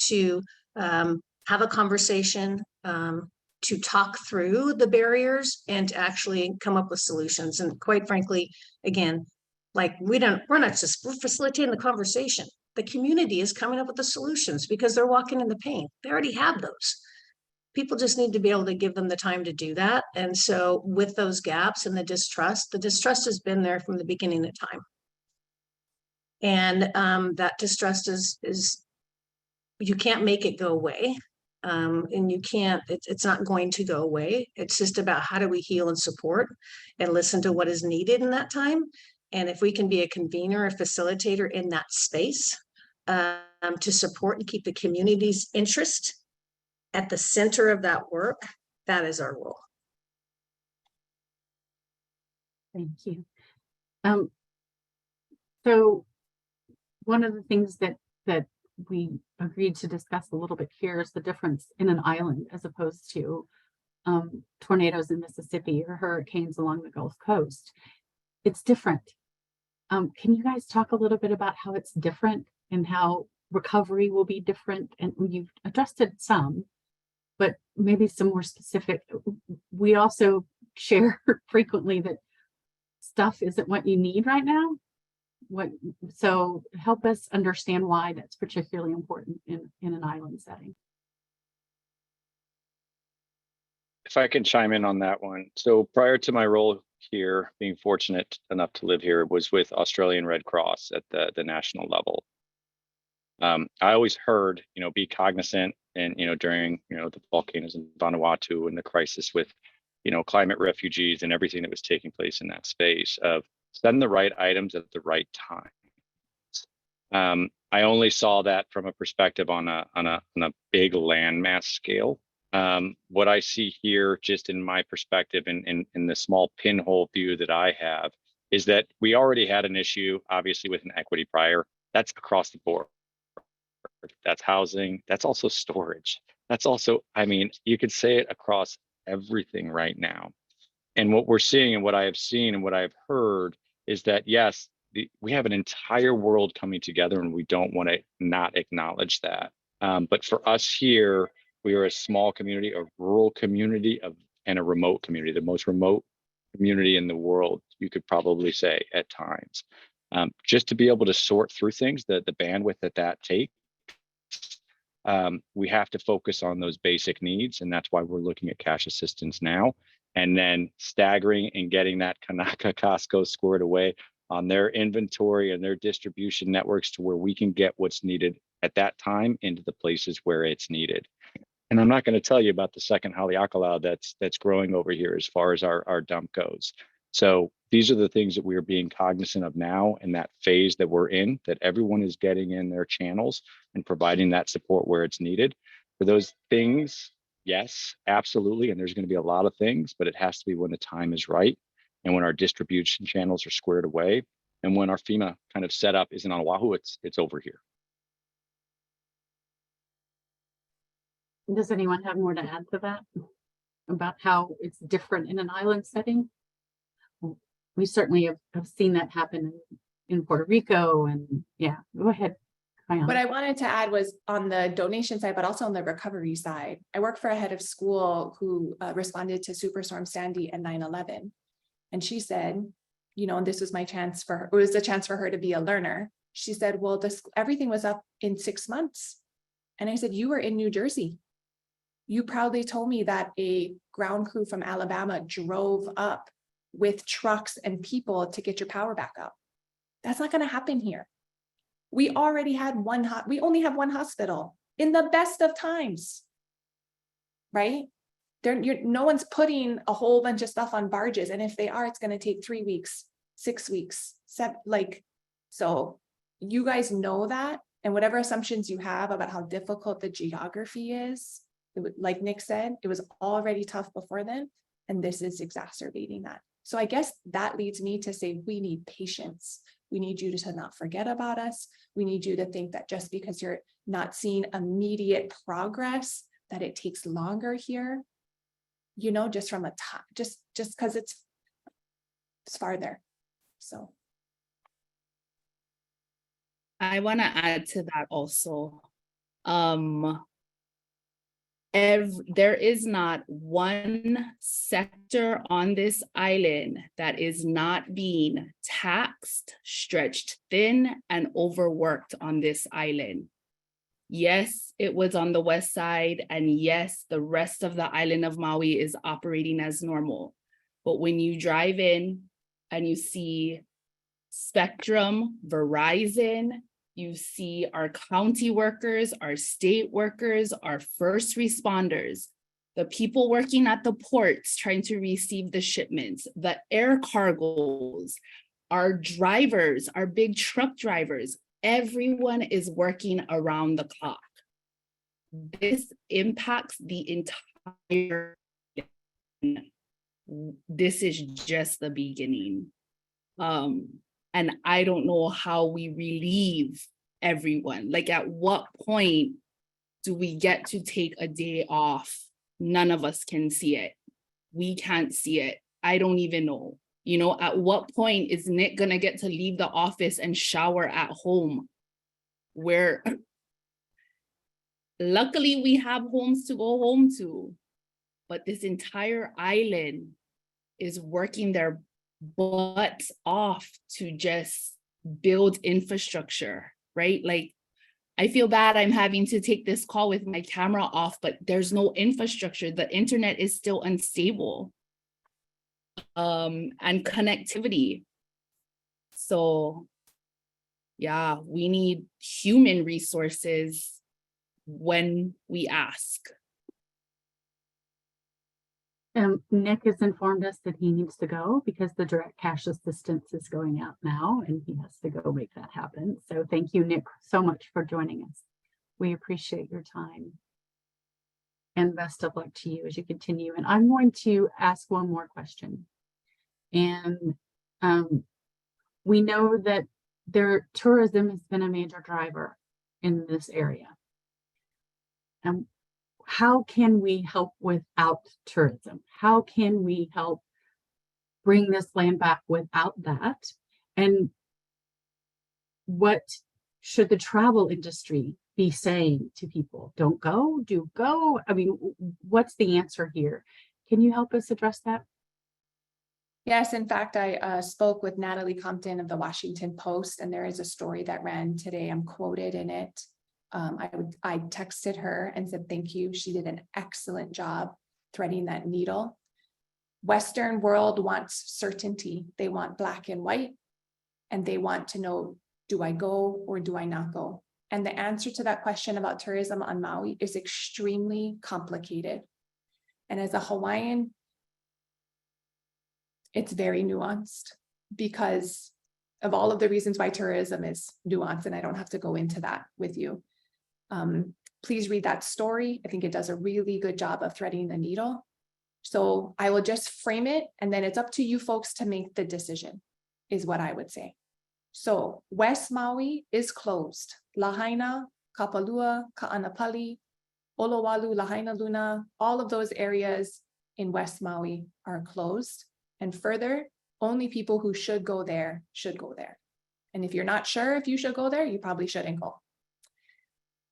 to have a conversation, to talk through the barriers and to actually come up with solutions. And quite frankly, again, like we're facilitating the conversation. The community is coming up with the solutions because they're walking in the pain. They already have those. People just need to be able to give them the time to do that. And so with those gaps and the distrust has been there from the beginning of time. And that distrust is you can't make it go away. And you can't, it's not going to go away. It's just about how do we heal and support and listen to what is needed in that time. And if we can be a convener, a facilitator in that space to support and keep the community's interest at the center of that work, that is our role. Thank you. So one of the things that we agreed to discuss a little bit here is the difference in an island as opposed to tornadoes in Mississippi or hurricanes along the Gulf Coast. It's different. Can you guys talk a little bit about how it's different and how recovery will be different? And you've addressed it some, but maybe some more specific. We also share frequently that stuff isn't what you need right now. So help us understand why that's particularly important in an island setting. If I can chime in on that one. So prior to my role here, being fortunate enough to live here, was with Australian Red Cross at the national level. I always heard, be cognizant and, during, the volcanoes in Vanuatu and the crisis with, climate refugees and everything that was taking place in that space of send the right items at the right time. I only saw that from a perspective on a big landmass scale. What I see here, just in my perspective and in the small pinhole view that I have, is that we already had an issue, obviously, with an equity prior. That's across the board. That's housing. That's also storage. That's also, I mean, you could say it across everything right now. And what we're seeing and what I have seen and what I've heard is that, yes, we have an entire world coming together and we don't want to not acknowledge that. But for us here, we are a small community, a rural community and a remote community, the most remote community in the world, you could probably say at times. Just to be able to sort through things, the bandwidth that takes, we have to focus on those basic needs. And that's why we're looking at cash assistance now. And then staggering and getting that Kanaka Costco squared away on their inventory and their distribution networks to where we can get what's needed at that time into the places where it's needed. And I'm not going to tell you about the second Haleakala that's growing over here as far as our dump goes. So these are the things that we are being cognizant of now in that phase that we're in, that everyone is getting in their channels and providing that support where it's needed. For those things, yes, absolutely. And there's going to be a lot of things, but it has to be when the time is right and when our distribution channels are squared away and when our FEMA kind of setup isn't on Oahu, it's over here. Does anyone have more to add to that about how it's different in an island setting? We certainly have seen that happen in Puerto Rico, and yeah, go ahead. What I wanted to add was on the donation side, but also on the recovery side. I work for a head of school who responded to Superstorm Sandy and 9/11. And she said, you know, and this was my chance for her, it was a chance for her to be a learner. She said, well, everything was up in 6 months. And I said, you were in New Jersey. You proudly told me that a ground crew from Alabama drove up with trucks and people to get your power back up. That's not going to happen here. We already had we only have one hospital in the best of times, right? No one's putting a whole bunch of stuff on barges. And if they are, it's going to take 3 weeks, 6 weeks, so you guys know that. And whatever assumptions you have about how difficult the geography is, like Nick said, it was already tough before then, and this is exacerbating that. So I guess that leads me to say we need patience. We need you to not forget about us. We need you to think that just because you're not seeing immediate progress, that it takes longer here, you know, just from a time, just because it's farther. So I want to add to that also. There is not one sector on this island that is not being taxed, stretched thin, and overworked on this island. Yes, it was on the west side, and yes, the rest of the island of Maui is operating as normal. But when you drive in and you see Spectrum, Verizon, you see our county workers, our state workers, our first responders, the people working at the ports trying to receive the shipments, the air cargos, our drivers, our big truck drivers, everyone is working around the clock. This impacts the entire, this is just the beginning. And I don't know how we relieve everyone. Like, at what point do we get to take a day off? None of us can see it. We can't see it. I don't even know. You know, at what point is Nick gonna get to leave the office and shower at home? Where luckily we have homes to go home to, but this entire island is working their butts off to just build infrastructure, right? Like, I feel bad I'm having to take this call with my camera off, but there's no infrastructure. The internet is still unstable, and connectivity. So yeah, we need human resources when we ask. Nick has informed us that he needs to go because the direct cash assistance is going out now and he has to go make that happen. So thank you, Nick, so much for joining us. We appreciate your time. And best of luck to you as you continue. And I'm going to ask one more question. And we know that tourism has been a major driver in this area. How can we help without tourism? How can we help bring this land back without that? And what should the travel industry be saying to people? Don't go, do go? I mean, what's the answer here? Can you help us address that? Yes, in fact, I spoke with Natalie Compton of the Washington Post, and there is a story that ran today. I'm quoted in it. I texted her and said, thank you. She did an excellent job threading that needle. Western world wants certainty. They want black and white, and they want to know, do I go or do I not go? And the answer to that question about tourism on Maui is extremely complicated. And as a Hawaiian, it's very nuanced because of all of the reasons why tourism is nuanced, and I don't have to go into that with you. Please read that story. I think it does a really good job of threading the needle. So I will just frame it, and then it's up to you folks to make the decision, is what I would say. So West Maui is closed. Lahaina, Kapalua, Ka'anapali, Olowalu, Lahaina Luna, all of those areas in West Maui are closed. And further, only people who should go there should go there. And if you're not sure if you should go there, you probably shouldn't go.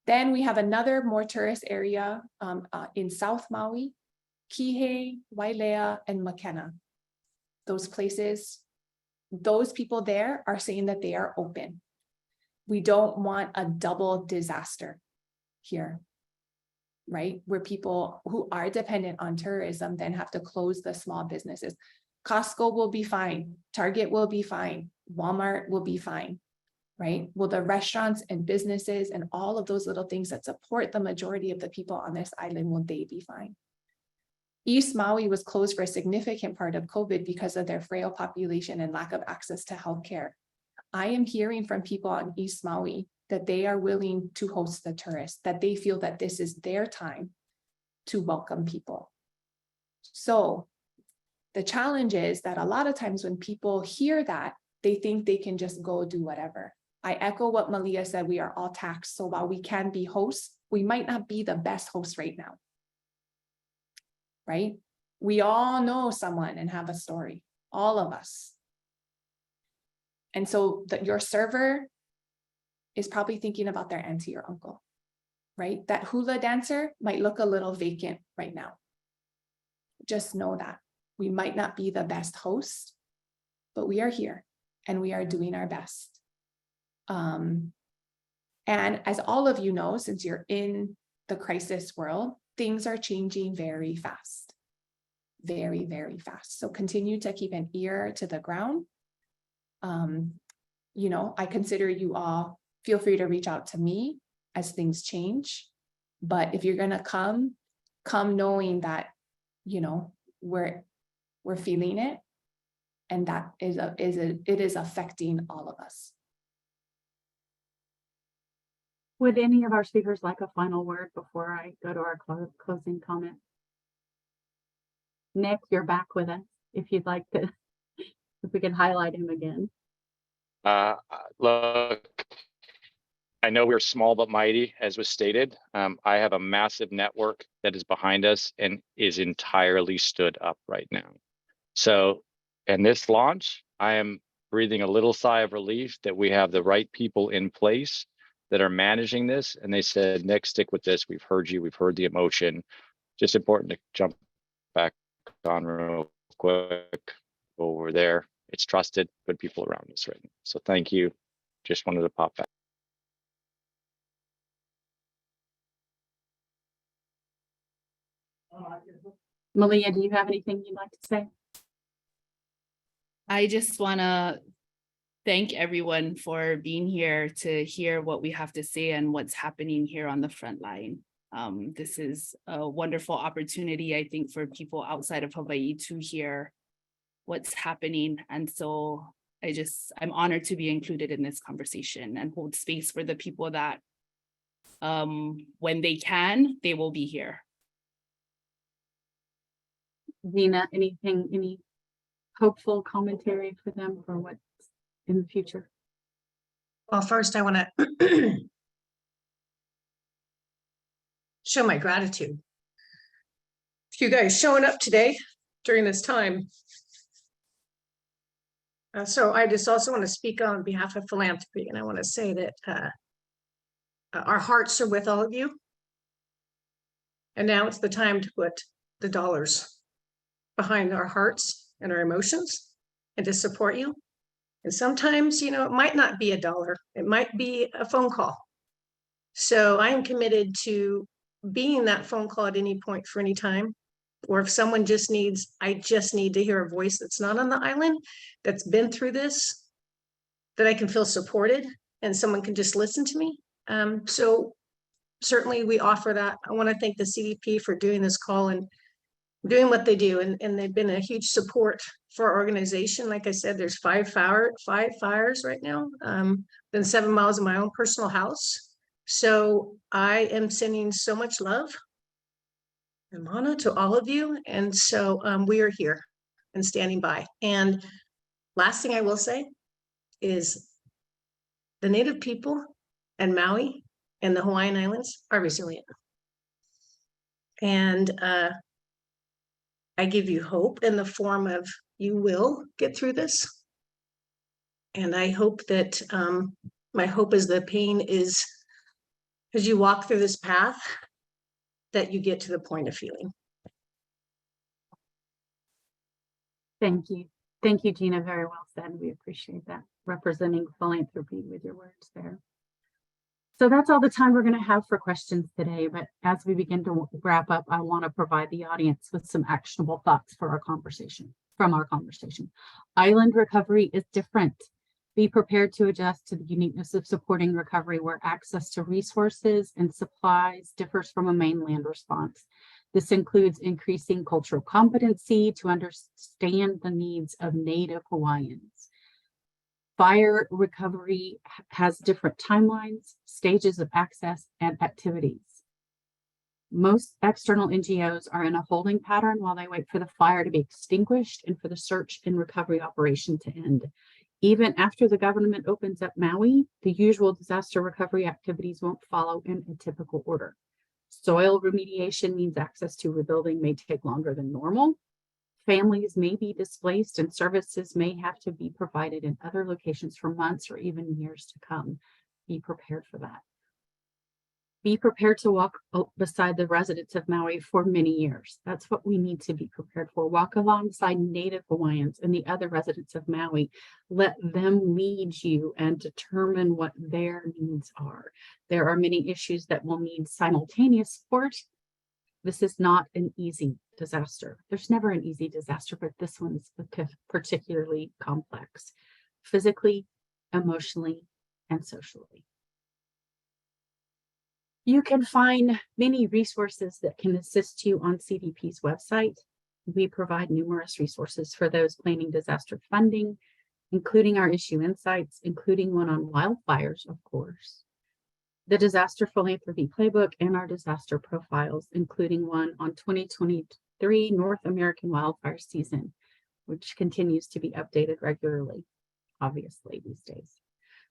Then we have another more tourist area in South Maui, Kihei, Wailea, and Makena. Those places, those people there are saying that they are open. We don't want a double disaster here, right? Where people who are dependent on tourism then have to close the small businesses. Costco will be fine. Target will be fine. Walmart will be fine, right? Will the restaurants and businesses and all of those little things that support the majority of the people on this island, will they be fine? East Maui was closed for a significant part of COVID because of their frail population and lack of access to healthcare. I am hearing from people on East Maui that they are willing to host the tourists, that they feel that this is their time to welcome people. So the challenge is that a lot of times when people hear that, they think they can just go do whatever. I echo what Malia said, we are all taxed. So while we can be hosts, we might not be the best hosts right now. Right? We all know someone and have a story, all of us. And so your server is probably thinking about their auntie or uncle, right? That hula dancer might look a little vacant right now. Just know that we might not be the best host, but we are here and we are doing our best. And as all of you know, since you're in the crisis world, things are changing very fast, very, very fast. So continue to keep an ear to the ground. You know, I consider you all, feel free to reach out to me as things change. But if you're gonna come knowing that, you know, we're feeling it, and that it is affecting all of us. Would any of our speakers like a final word before I go to our closing comment? Nick, you're back with us. If you'd like to, if we could highlight him again. Look, I know we're small but mighty, as was stated. I have a massive network that is behind us and is entirely stood up right now. So, in this launch, I am breathing a little sigh of relief that we have the right people in place that are managing this. And they said, Nick, stick with this. We've heard you. We've heard the emotion. Just important to jump back on real quick over there. It's trusted, good people around us right now. So thank you. Just wanted to pop back. Malia, do you have anything you'd like to say? I just want to thank everyone for being here to hear what we have to say and what's happening here on the front line. This is a wonderful opportunity, I think, for people outside of Hawaii to hear what's happening. And so I'm honored to be included in this conversation and hold space for the people that when they can, they will be here. Gina, anything, any hopeful commentary for them for what's in the future? Well, first I want to show my gratitude for you guys showing up today during this time. So I just also want to speak on behalf of philanthropy, and I want to say that our hearts are with all of you. And now it's the time to put the dollars behind our hearts and our emotions and to support you. And sometimes, you know, it might not be $1, it might be a phone call. So I am committed to being that phone call at any point for any time. Or if someone just needs, I just need to hear a voice that's not on the island, that's been through this, that I can feel supported and someone can just listen to me. So certainly we offer that. I want to thank the CDP for doing this call and doing what they do. And they've been a huge support for our organization. Like I said, there's five fires right now, within 7 miles of my own personal house. So I am sending so much love and Mana to all of you. And so we are here and standing by. And last thing I will say is the Native people and Maui and the Hawaiian Islands are resilient. And I give you hope in the form of you will get through this. And I hope that my hope is the pain is as you walk through this path, that you get to the point of healing. Thank you. Thank you, Gina. Very well said. We appreciate that. Representing philanthropy with your words there. So that's all the time we're going to have for questions today. But as we begin to wrap up, I want to provide the audience with some actionable thoughts for our conversation, from our conversation. Island recovery is different. Be prepared to adjust to the uniqueness of supporting recovery where access to resources and supplies differs from a mainland response. This includes increasing cultural competency to understand the needs of Native Hawaiians. Fire recovery has different timelines, stages of access, and activities. Most external NGOs are in a holding pattern while they wait for the fire to be extinguished and for the search and recovery operation to end. Even after the government opens up Maui, the usual disaster recovery activities won't follow in a typical order. Soil remediation means access to rebuilding may take longer than normal. Families may be displaced and services may have to be provided in other locations for months or even years to come. Be prepared for that. Be prepared to walk beside the residents of Maui for many years. That's what we need to be prepared for. Walk alongside Native Hawaiians and the other residents of Maui. Let them lead you and determine what their needs are. There are many issues that will need simultaneous support. This is not an easy disaster. There's never an easy disaster, but this one's particularly complex, physically, emotionally, and socially. You can find many resources that can assist you on CDP's website. We provide numerous resources for those planning disaster funding, including our issue insights, including one on wildfires, of course, the Disaster Philanthropy Playbook, and our disaster profiles, including one on 2023 North American wildfire season, which continues to be updated regularly, obviously, these days.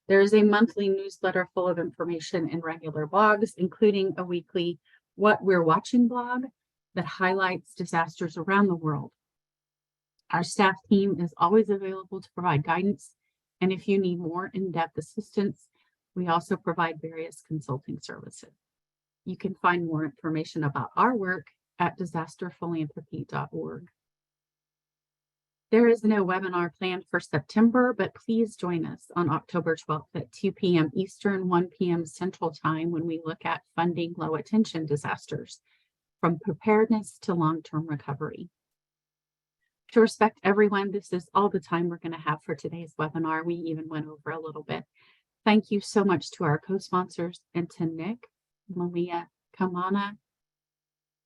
There is a monthly newsletter full of information and regular blogs, including a weekly What We're Watching blog that highlights disasters around the world. Our staff team is always available to provide guidance, and if you need more in-depth assistance, we also provide various consulting services. You can find more information about our work at disasterphilanthropy.org. There is no webinar planned for September, but please join us on October 12th at 2 p.m. Eastern, 1 p.m. Central Time when we look at funding low attention disasters, from preparedness to long-term recovery. To respect everyone, this is all the time we're going to have for today's webinar. We even went over a little bit. Thank you so much to our co-sponsors and to Nick, Malia, Kamana,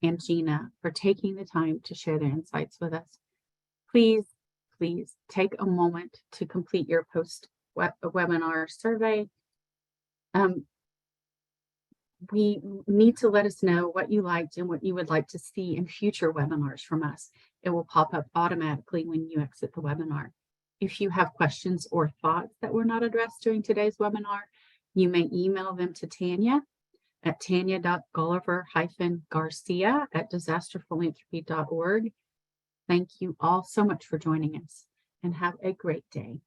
and Gina for taking the time to share their insights with us. Please take a moment to complete your post-webinar survey. We need to let us know what you liked and what you would like to see in future webinars from us. It will pop up automatically when you exit the webinar. If you have questions or thoughts that were not addressed during today's webinar, you may email them to Tanya at tanya.gulliver-garcia@disasterphilanthropy.org. Thank you all so much for joining us and have a great day.